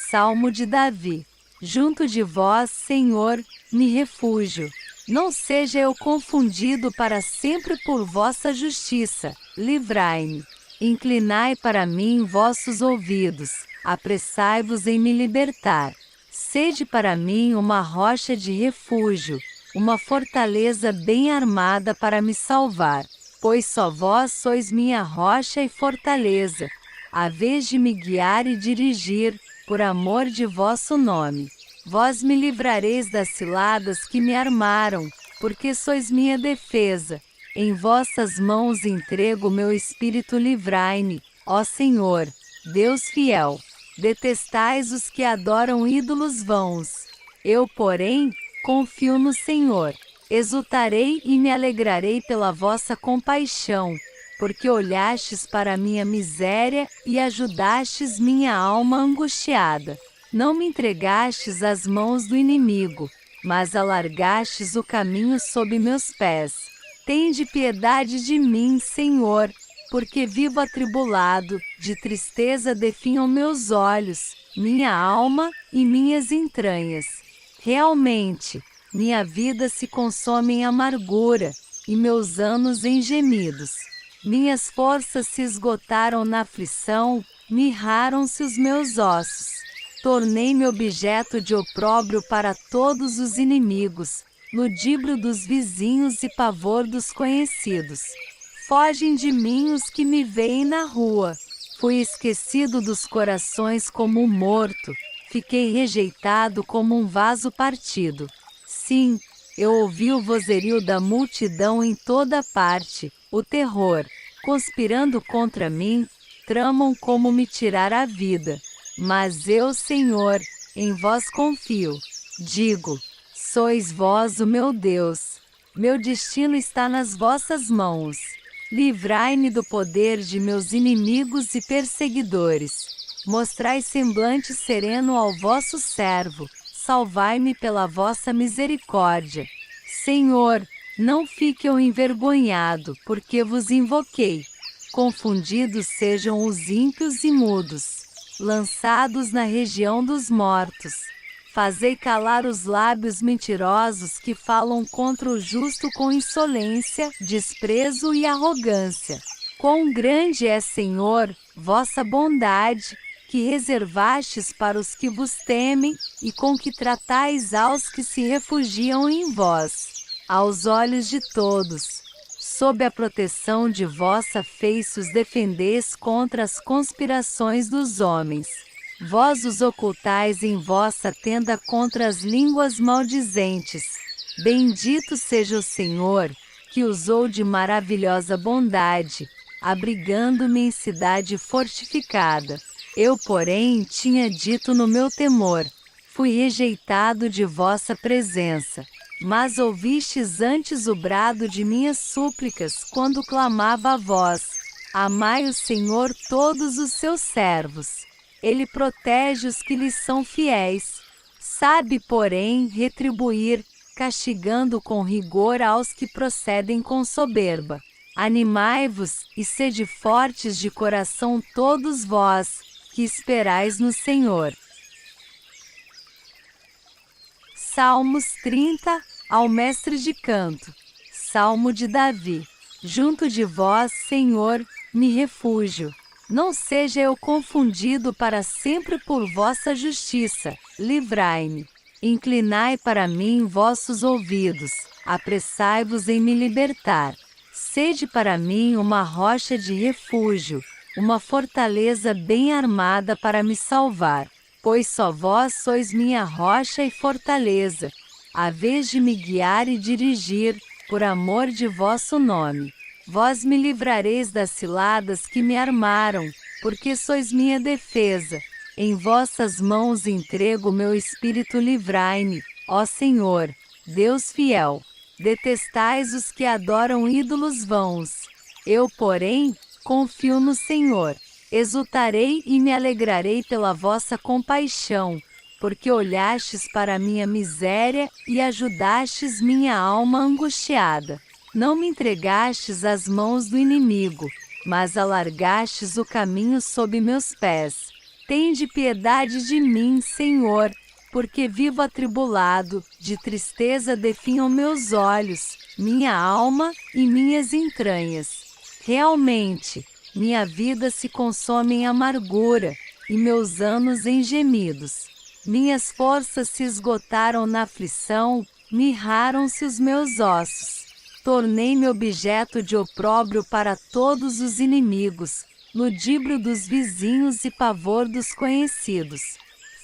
Salmo de Davi. Junto de vós, Senhor, me refúgio. Não seja eu confundido para sempre por vossa justiça. Livrai-me. Inclinai para mim vossos ouvidos. Apressai-vos em me libertar. Sede para mim uma rocha de refúgio, uma fortaleza bem armada para me salvar. Pois só vós sois minha rocha e fortaleza, a vez de me guiar e dirigir, por amor de vosso nome. Vós me livrareis das ciladas que me armaram, porque sois minha defesa. Em vossas mãos entrego meu espírito, livrai-me, ó Senhor, Deus fiel. Detestais os que adoram ídolos vãos. Eu, porém, confio no Senhor. Exultarei e me alegrarei pela vossa compaixão, porque olhastes para a minha miséria e ajudastes minha alma angustiada. Não me entregastes às mãos do inimigo, mas alargastes o caminho sob meus pés. Tende piedade de mim, Senhor, porque vivo atribulado, de tristeza definham meus olhos, minha alma e minhas entranhas. Realmente, minha vida se consome em amargura, e meus anos em gemidos. Minhas forças se esgotaram na aflição, mirraram-se os meus ossos. Tornei-me objeto de opróbrio para todos os inimigos, ludíbrio dos vizinhos e pavor dos conhecidos. Fogem de mim os que me veem na rua. Fui esquecido dos corações como um morto, fiquei rejeitado como um vaso partido. Sim, eu ouvi o vozerio da multidão em toda parte, o terror, conspirando contra mim, tramam como me tirar a vida. Mas eu, Senhor, em vós confio. Digo, sois vós o meu Deus. Meu destino está nas vossas mãos. Livrai-me do poder de meus inimigos e perseguidores. Mostrai semblante sereno ao vosso servo. Salvai-me pela vossa misericórdia. Senhor, não fique eu envergonhado, porque vos invoquei. Confundidos sejam os ímpios e mudos, lançados na região dos mortos. Fazei calar os lábios mentirosos que falam contra o justo com insolência, desprezo e arrogância. Quão grande é, Senhor, vossa bondade, que reservastes para os que vos temem, e com que tratais aos que se refugiam em vós. Aos olhos de todos, sob a proteção de vossa face os defendeis contra as conspirações dos homens. Vós os ocultais em vossa tenda contra as línguas maldizentes. Bendito seja o Senhor, que usou de maravilhosa bondade, abrigando-me em cidade fortificada. Eu, porém, tinha dito no meu temor, fui rejeitado de vossa presença. Mas ouvistes antes o brado de minhas súplicas quando clamava a vós. Amai o Senhor todos os seus servos. Ele protege os que lhes são fiéis. Sabe, porém, retribuir, castigando com rigor aos que procedem com soberba. Animai-vos e sede fortes de coração todos vós, que esperais no Senhor. Salmos 30, ao mestre de canto. Salmo de Davi. Junto de vós, Senhor, me refúgio. Não seja eu confundido para sempre por vossa justiça. Livrai-me. Inclinai para mim vossos ouvidos. Apressai-vos em me libertar. Sede para mim uma rocha de refúgio, uma fortaleza bem armada para me salvar. Pois só vós sois minha rocha e fortaleza, a vez de me guiar e dirigir, por amor de vosso nome. Vós me livrareis das ciladas que me armaram, porque sois minha defesa. Em vossas mãos entrego meu espírito, livrai-me, ó Senhor, Deus fiel. Detestais os que adoram ídolos vãos. Eu, porém, confio no Senhor. Exultarei e me alegrarei pela vossa compaixão, porque olhastes para a minha miséria e ajudastes minha alma angustiada. Não me entregastes às mãos do inimigo, mas alargastes o caminho sob meus pés. Tende piedade de mim, Senhor, porque vivo atribulado, de tristeza definham meus olhos, minha alma e minhas entranhas. Realmente, minha vida se consome em amargura, e meus anos em gemidos. Minhas forças se esgotaram na aflição, mirraram-se os meus ossos. Tornei-me objeto de opróbrio para todos os inimigos, ludíbrio dos vizinhos e pavor dos conhecidos.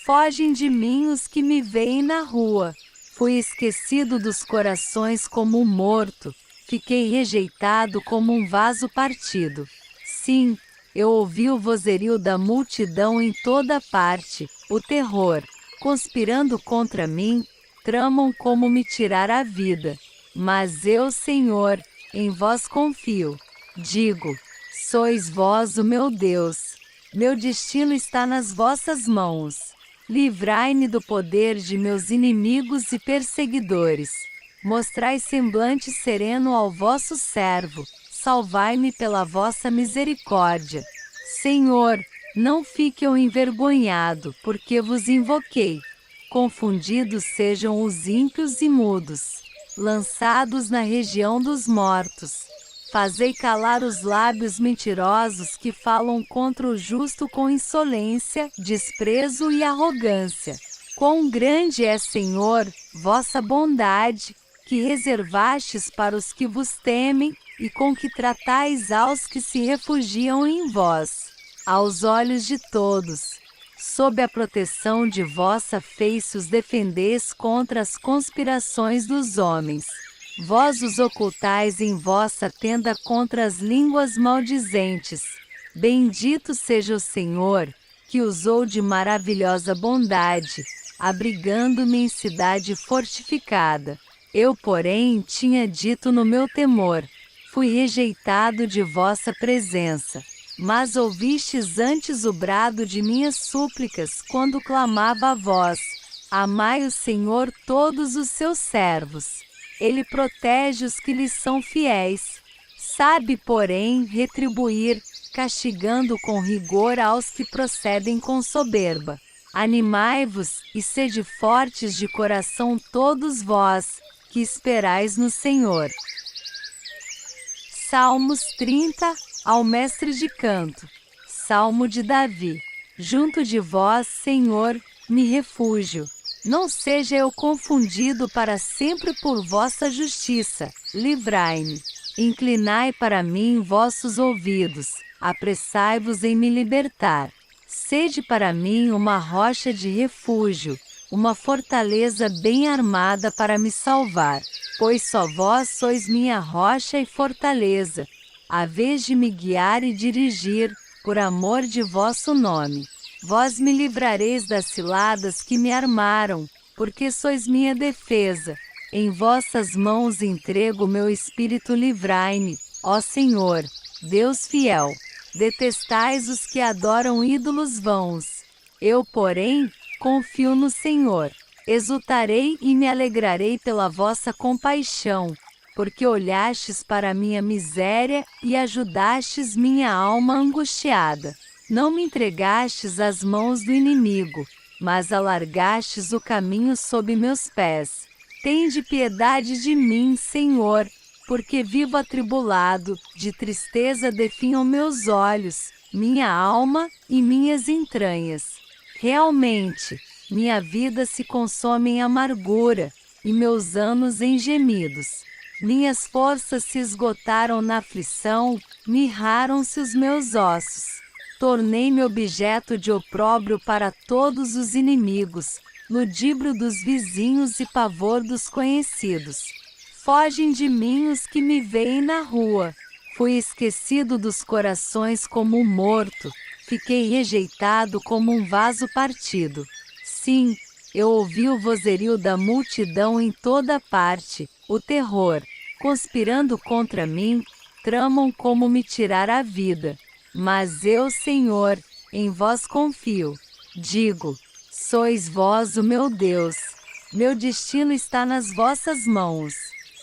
Fogem de mim os que me veem na rua. Fui esquecido dos corações como um morto, fiquei rejeitado como um vaso partido. Sim, eu ouvi o vozerio da multidão em toda parte, o terror, conspirando contra mim, tramam como me tirar a vida. Mas eu, Senhor, em vós confio. Digo, sois vós o meu Deus. Meu destino está nas vossas mãos. Livrai-me do poder de meus inimigos e perseguidores. Mostrai semblante sereno ao vosso servo. Salvai-me pela vossa misericórdia. Senhor, não fique eu envergonhado, porque vos invoquei. Confundidos sejam os ímpios e mudos, lançados na região dos mortos. Fazei calar os lábios mentirosos que falam contra o justo com insolência, desprezo e arrogância. Quão grande é, Senhor, vossa bondade, que reservastes para os que vos temem, e com que tratais aos que se refugiam em vós. Aos olhos de todos, sob a proteção de vossa face os defendeis contra as conspirações dos homens. Vós os ocultais em vossa tenda contra as línguas maldizentes. Bendito seja o Senhor, que usou de maravilhosa bondade, abrigando-me em cidade fortificada. Eu, porém, tinha dito no meu temor, fui rejeitado de vossa presença. Mas ouvistes antes o brado de minhas súplicas quando clamava a vós. Amai o Senhor todos os seus servos. Ele protege os que lhes são fiéis. Sabe, porém, retribuir, castigando com rigor aos que procedem com soberba. Animai-vos e sede fortes de coração todos vós, que esperais no Senhor. Salmos 30, ao mestre de canto. Salmo de Davi. Junto de vós, Senhor, me refúgio. Não seja eu confundido para sempre por vossa justiça. Livrai-me. Inclinai para mim vossos ouvidos. Apressai-vos em me libertar. Sede para mim uma rocha de refúgio, uma fortaleza bem armada para me salvar. Pois só vós sois minha rocha e fortaleza, a vez de me guiar e dirigir, por amor de vosso nome. Vós me livrareis das ciladas que me armaram, porque sois minha defesa. Em vossas mãos entrego meu espírito, livrai-me, ó Senhor, Deus fiel. Detestais os que adoram ídolos vãos. Eu, porém, confio no Senhor. Exultarei e me alegrarei pela vossa compaixão, porque olhastes para minha miséria e ajudastes minha alma angustiada. Não me entregastes às mãos do inimigo, mas alargastes o caminho sob meus pés. Tende piedade de mim, Senhor, porque vivo atribulado, de tristeza definham meus olhos, minha alma e minhas entranhas. Realmente, minha vida se consome em amargura, e meus anos em gemidos. Minhas forças se esgotaram na aflição, mirraram-se os meus ossos. Tornei-me objeto de opróbrio para todos os inimigos, ludíbrio dos vizinhos e pavor dos conhecidos. Fogem de mim os que me veem na rua. Fui esquecido dos corações como um morto, fiquei rejeitado como um vaso partido. Sim, eu ouvi o vozerio da multidão em toda parte, o terror, conspirando contra mim, tramam como me tirar a vida. Mas eu, Senhor, em vós confio. Digo, sois vós o meu Deus. Meu destino está nas vossas mãos.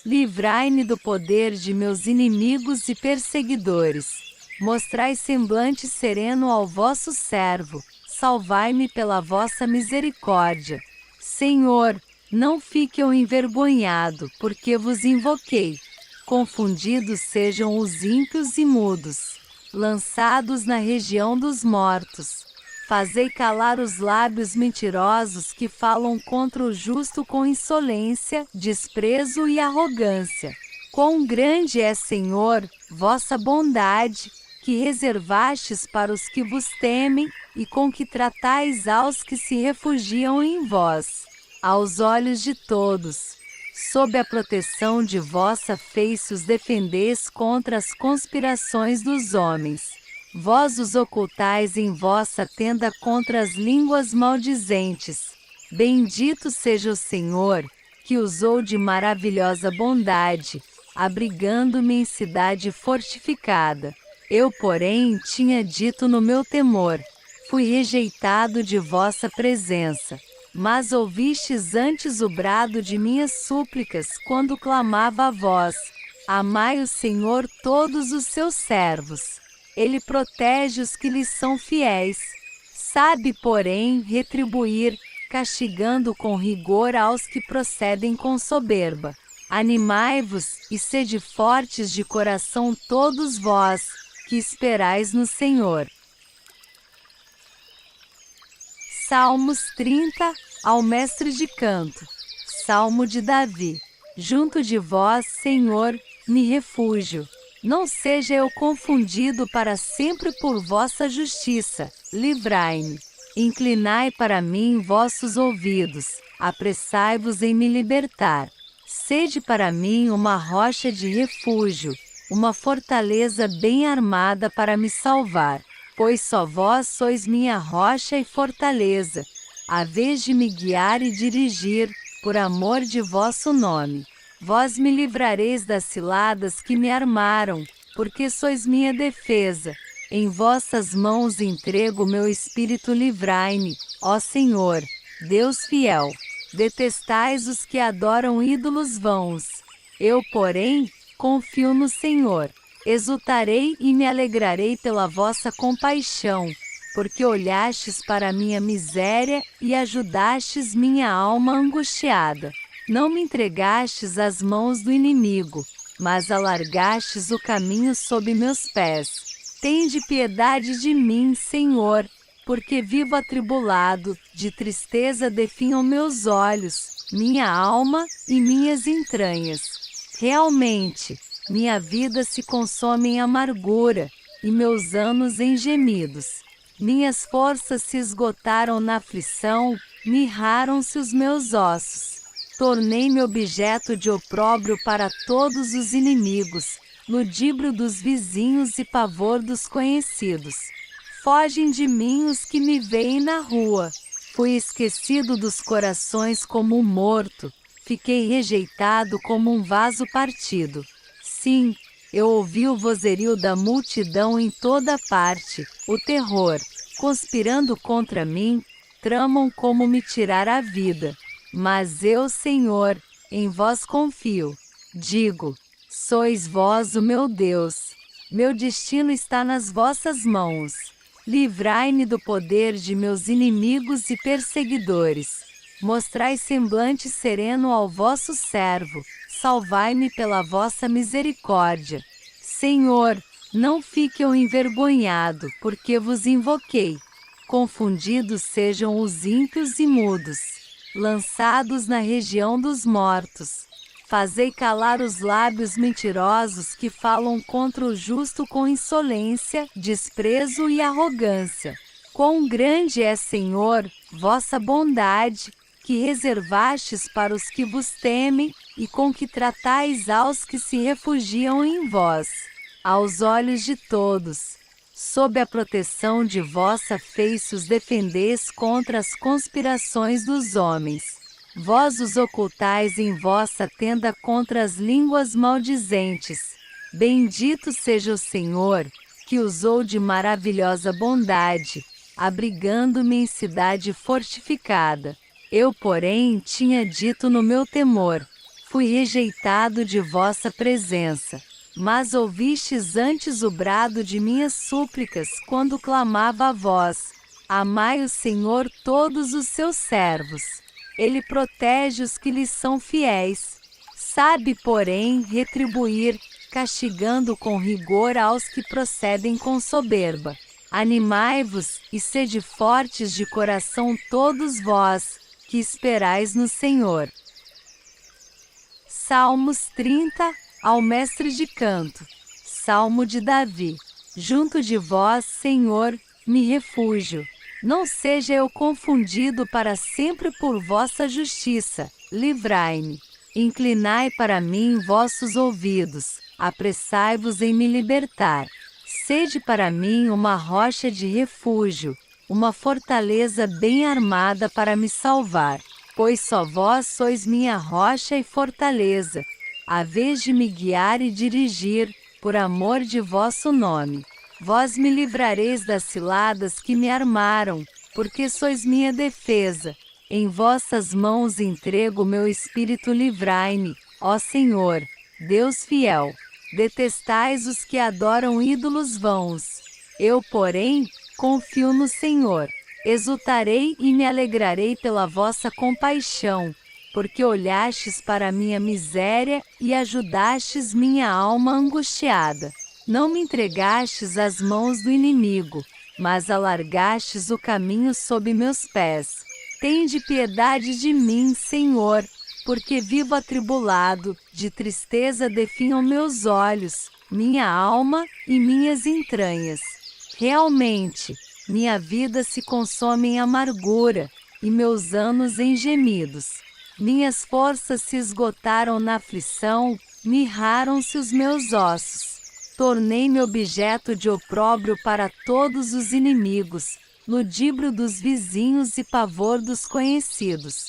Livrai-me do poder de meus inimigos e perseguidores. Mostrai semblante sereno ao vosso servo. Salvai-me pela vossa misericórdia. Senhor, não fique eu envergonhado, porque vos invoquei. Confundidos sejam os ímpios e mudos, lançados na região dos mortos. Fazei calar os lábios mentirosos que falam contra o justo com insolência, desprezo e arrogância. Quão grande é, Senhor, vossa bondade, que reservastes para os que vos temem, e com que tratais aos que se refugiam em vós. Aos olhos de todos, sob a proteção de vossa face os defendeis contra as conspirações dos homens. Vós os ocultais em vossa tenda contra as línguas maldizentes. Bendito seja o Senhor, que usou de maravilhosa bondade, abrigando-me em cidade fortificada. Eu, porém, tinha dito no meu temor: fui rejeitado de vossa presença. Mas ouvistes antes o brado de minhas súplicas quando clamava a vós. Amai o Senhor todos os seus servos. Ele protege os que lhes são fiéis. Sabe, porém, retribuir, castigando com rigor aos que procedem com soberba. Animai-vos e sede fortes de coração todos vós, que esperais no Senhor. Salmos 30, ao mestre de canto. Salmo de Davi. Junto de vós, Senhor, me refúgio. Não seja eu confundido para sempre por vossa justiça. Livrai-me. Inclinai para mim vossos ouvidos. Apressai-vos em me libertar. Sede para mim uma rocha de refúgio, uma fortaleza bem armada para me salvar. Pois só vós sois minha rocha e fortaleza, a vez de me guiar e dirigir, por amor de vosso nome. Vós me livrareis das ciladas que me armaram, porque sois minha defesa. Em vossas mãos entrego meu espírito, livrai-me, ó Senhor, Deus fiel. Detestais os que adoram ídolos vãos. Eu, porém, confio no Senhor. Exultarei e me alegrarei pela vossa compaixão, porque olhastes para minha miséria e ajudastes minha alma angustiada. Não me entregastes às mãos do inimigo, mas alargastes o caminho sob meus pés. Tende piedade de mim, Senhor, porque vivo atribulado, de tristeza definham meus olhos, minha alma e minhas entranhas. Realmente, minha vida se consome em amargura, e meus anos em gemidos. Minhas forças se esgotaram na aflição, mirraram-se os meus ossos. Tornei-me objeto de opróbrio para todos os inimigos, ludíbrio dos vizinhos e pavor dos conhecidos. Fogem de mim os que me veem na rua. Fui esquecido dos corações como um morto, fiquei rejeitado como um vaso partido. Sim, eu ouvi o vozerio da multidão em toda parte, o terror, conspirando contra mim, tramam como me tirar a vida. Mas eu, Senhor, em vós confio. Digo: sois vós o meu Deus. Meu destino está nas vossas mãos. Livrai-me do poder de meus inimigos e perseguidores. Mostrai semblante sereno ao vosso servo. Salvai-me pela vossa misericórdia. Senhor, não fique eu envergonhado, porque vos invoquei. Confundidos sejam os ímpios e mudos, lançados na região dos mortos. Fazei calar os lábios mentirosos que falam contra o justo com insolência, desprezo e arrogância. Quão grande é, Senhor, vossa bondade, que reservastes para os que vos temem, e com que tratais aos que se refugiam em vós. Aos olhos de todos, sob a proteção de vossa face os defendeis contra as conspirações dos homens. Vós os ocultais em vossa tenda contra as línguas maldizentes. Bendito seja o Senhor, que usou de maravilhosa bondade, abrigando-me em cidade fortificada. Eu, porém, tinha dito no meu temor: fui rejeitado de vossa presença. Mas ouvistes antes o brado de minhas súplicas quando clamava a vós. Amai o Senhor todos os seus servos. Ele protege os que lhes são fiéis. Sabe, porém, retribuir, castigando com rigor aos que procedem com soberba. Animai-vos e sede fortes de coração todos vós, que esperais no Senhor. Salmos 30, ao mestre de canto. Salmo de Davi. Junto de vós, Senhor, me refúgio. Não seja eu confundido para sempre por vossa justiça. Livrai-me. Inclinai para mim vossos ouvidos. Apressai-vos em me libertar. Sede para mim uma rocha de refúgio, uma fortaleza bem armada para me salvar. Pois só vós sois minha rocha e fortaleza, a vez de me guiar e dirigir, por amor de vosso nome. Vós me livrareis das ciladas que me armaram, porque sois minha defesa. Em vossas mãos entrego meu espírito, livrai-me, ó Senhor, Deus fiel. Detestais os que adoram ídolos vãos. Eu, porém, confio no Senhor. Exultarei e me alegrarei pela vossa compaixão, porque olhastes para minha miséria e ajudastes minha alma angustiada. Não me entregastes às mãos do inimigo, mas alargastes o caminho sob meus pés. Tende piedade de mim, Senhor, porque vivo atribulado, de tristeza definham meus olhos, minha alma e minhas entranhas. Realmente, minha vida se consome em amargura, e meus anos em gemidos. Minhas forças se esgotaram na aflição, mirraram-se os meus ossos. Tornei-me objeto de opróbrio para todos os inimigos, ludíbrio dos vizinhos e pavor dos conhecidos.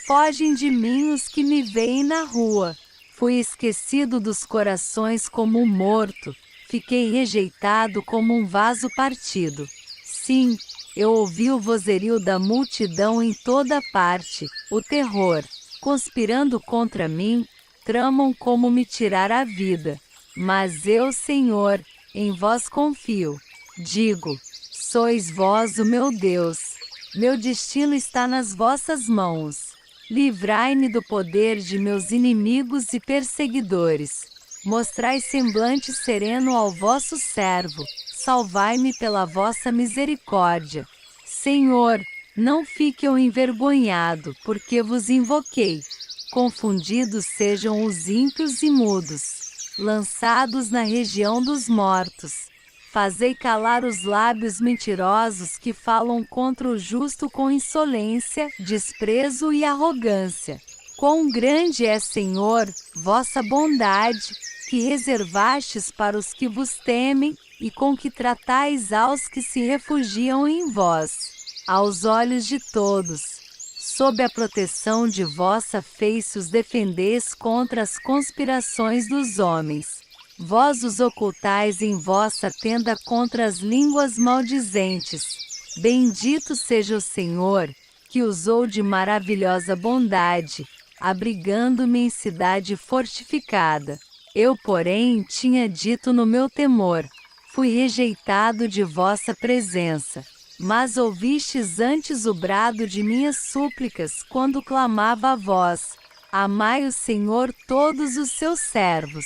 Fogem de mim os que me veem na rua. Fui esquecido dos corações como um morto, fiquei rejeitado como um vaso partido. Sim, eu ouvi o vozerio da multidão em toda parte, o terror, conspirando contra mim, tramam como me tirar a vida. Mas eu, Senhor, em vós confio. Digo, sois vós o meu Deus. Meu destino está nas vossas mãos. Livrai-me do poder de meus inimigos e perseguidores. Mostrai semblante sereno ao vosso servo. Salvai-me pela vossa misericórdia. Senhor, não fique eu envergonhado, porque vos invoquei. Confundidos sejam os ímpios e mudos, lançados na região dos mortos. Fazei calar os lábios mentirosos que falam contra o justo com insolência, desprezo e arrogância. Quão grande é, Senhor, vossa bondade, que reservastes para os que vos temem, e com que tratais aos que se refugiam em vós. Aos olhos de todos, sob a proteção de vossa face os defendeis contra as conspirações dos homens. Vós os ocultais em vossa tenda contra as línguas maldizentes. Bendito seja o Senhor, que usou de maravilhosa bondade, abrigando-me em cidade fortificada. Eu, porém, tinha dito no meu temor: fui rejeitado de vossa presença. Mas ouvistes antes o brado de minhas súplicas quando clamava a vós. Amai o Senhor todos os seus servos.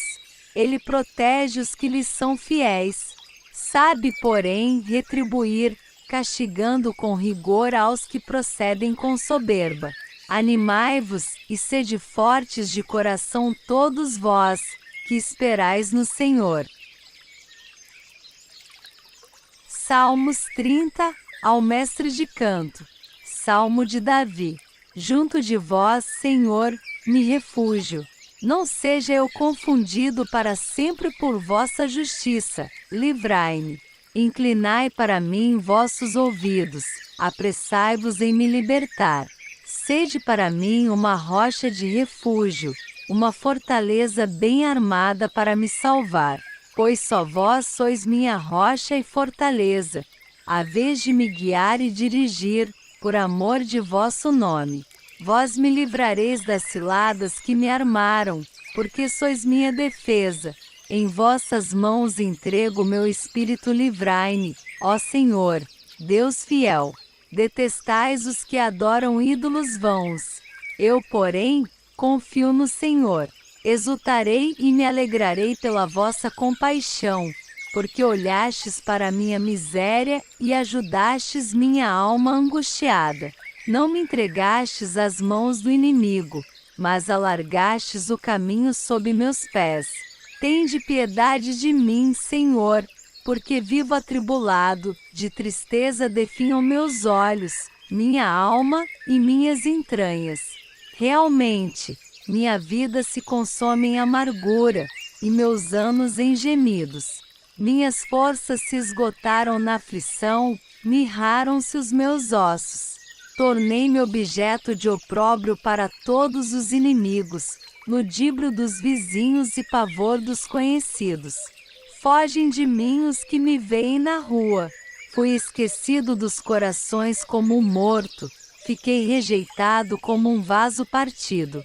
Ele protege os que lhes são fiéis. Sabe, porém, retribuir, castigando com rigor aos que procedem com soberba. Animai-vos e sede fortes de coração todos vós, que esperais no Senhor. Salmos 30, ao mestre de canto. Salmo de Davi. Junto de vós, Senhor, me refúgio. Não seja eu confundido para sempre por vossa justiça. Livrai-me. Inclinai para mim vossos ouvidos. Apressai-vos em me libertar. Sede para mim uma rocha de refúgio, uma fortaleza bem armada para me salvar. Pois só vós sois minha rocha e fortaleza, a vez de me guiar e dirigir, por amor de vosso nome. Vós me livrareis das ciladas que me armaram, porque sois minha defesa. Em vossas mãos entrego meu espírito, livrai-me, ó Senhor, Deus fiel. Detestais os que adoram ídolos vãos. Eu, porém, confio no Senhor. Exultarei e me alegrarei pela vossa compaixão, porque olhastes para minha miséria e ajudastes minha alma angustiada. Não me entregastes às mãos do inimigo, mas alargastes o caminho sob meus pés. Tende piedade de mim, Senhor, porque vivo atribulado, de tristeza definham meus olhos, minha alma e minhas entranhas. Realmente, minha vida se consome em amargura, e meus anos em gemidos. Minhas forças se esgotaram na aflição, mirraram-se os meus ossos. Tornei-me objeto de opróbrio para todos os inimigos, ludíbrio dos vizinhos e pavor dos conhecidos. Fogem de mim os que me veem na rua. Fui esquecido dos corações como um morto, fiquei rejeitado como um vaso partido.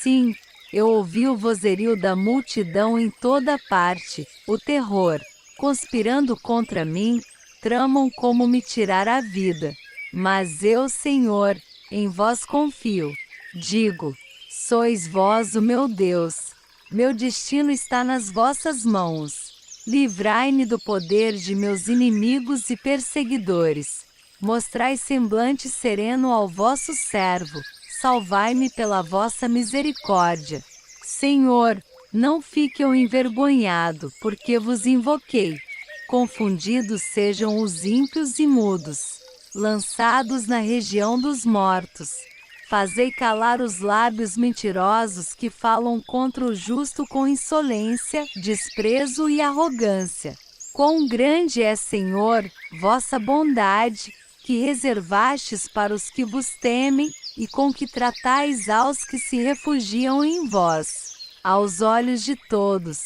Sim, eu ouvi o vozerio da multidão em toda parte, o terror, conspirando contra mim, tramam como me tirar a vida. Mas eu, Senhor, em vós confio. Digo, sois vós o meu Deus. Meu destino está nas vossas mãos. Livrai-me do poder de meus inimigos e perseguidores. Mostrai semblante sereno ao vosso servo. Salvai-me pela vossa misericórdia. Senhor, não fique eu envergonhado, porque vos invoquei. Confundidos sejam os ímpios e mudos, lançados na região dos mortos. Fazei calar os lábios mentirosos que falam contra o justo com insolência, desprezo e arrogância. Quão grande é, Senhor, vossa bondade, que reservastes para os que vos temem, e com que tratais aos que se refugiam em vós. Aos olhos de todos,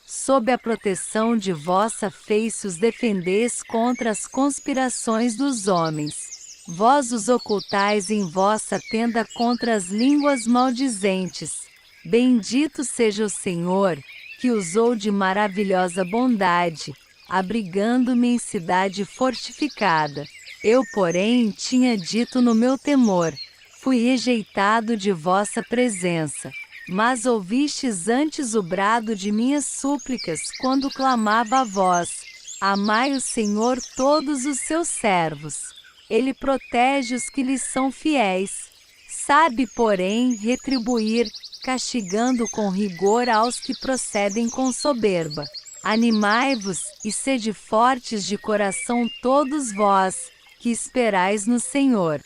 sob a proteção de vossa face os defendeis contra as conspirações dos homens. Vós os ocultais em vossa tenda contra as línguas maldizentes. Bendito seja o Senhor, que usou de maravilhosa bondade, abrigando-me em cidade fortificada. Eu, porém, tinha dito no meu temor: fui rejeitado de vossa presença. Mas ouvistes antes o brado de minhas súplicas quando clamava a vós. Amai o Senhor todos os seus servos. Ele protege os que lhes são fiéis. Sabe, porém, retribuir, castigando com rigor aos que procedem com soberba. Animai-vos e sede fortes de coração todos vós, que esperais no Senhor.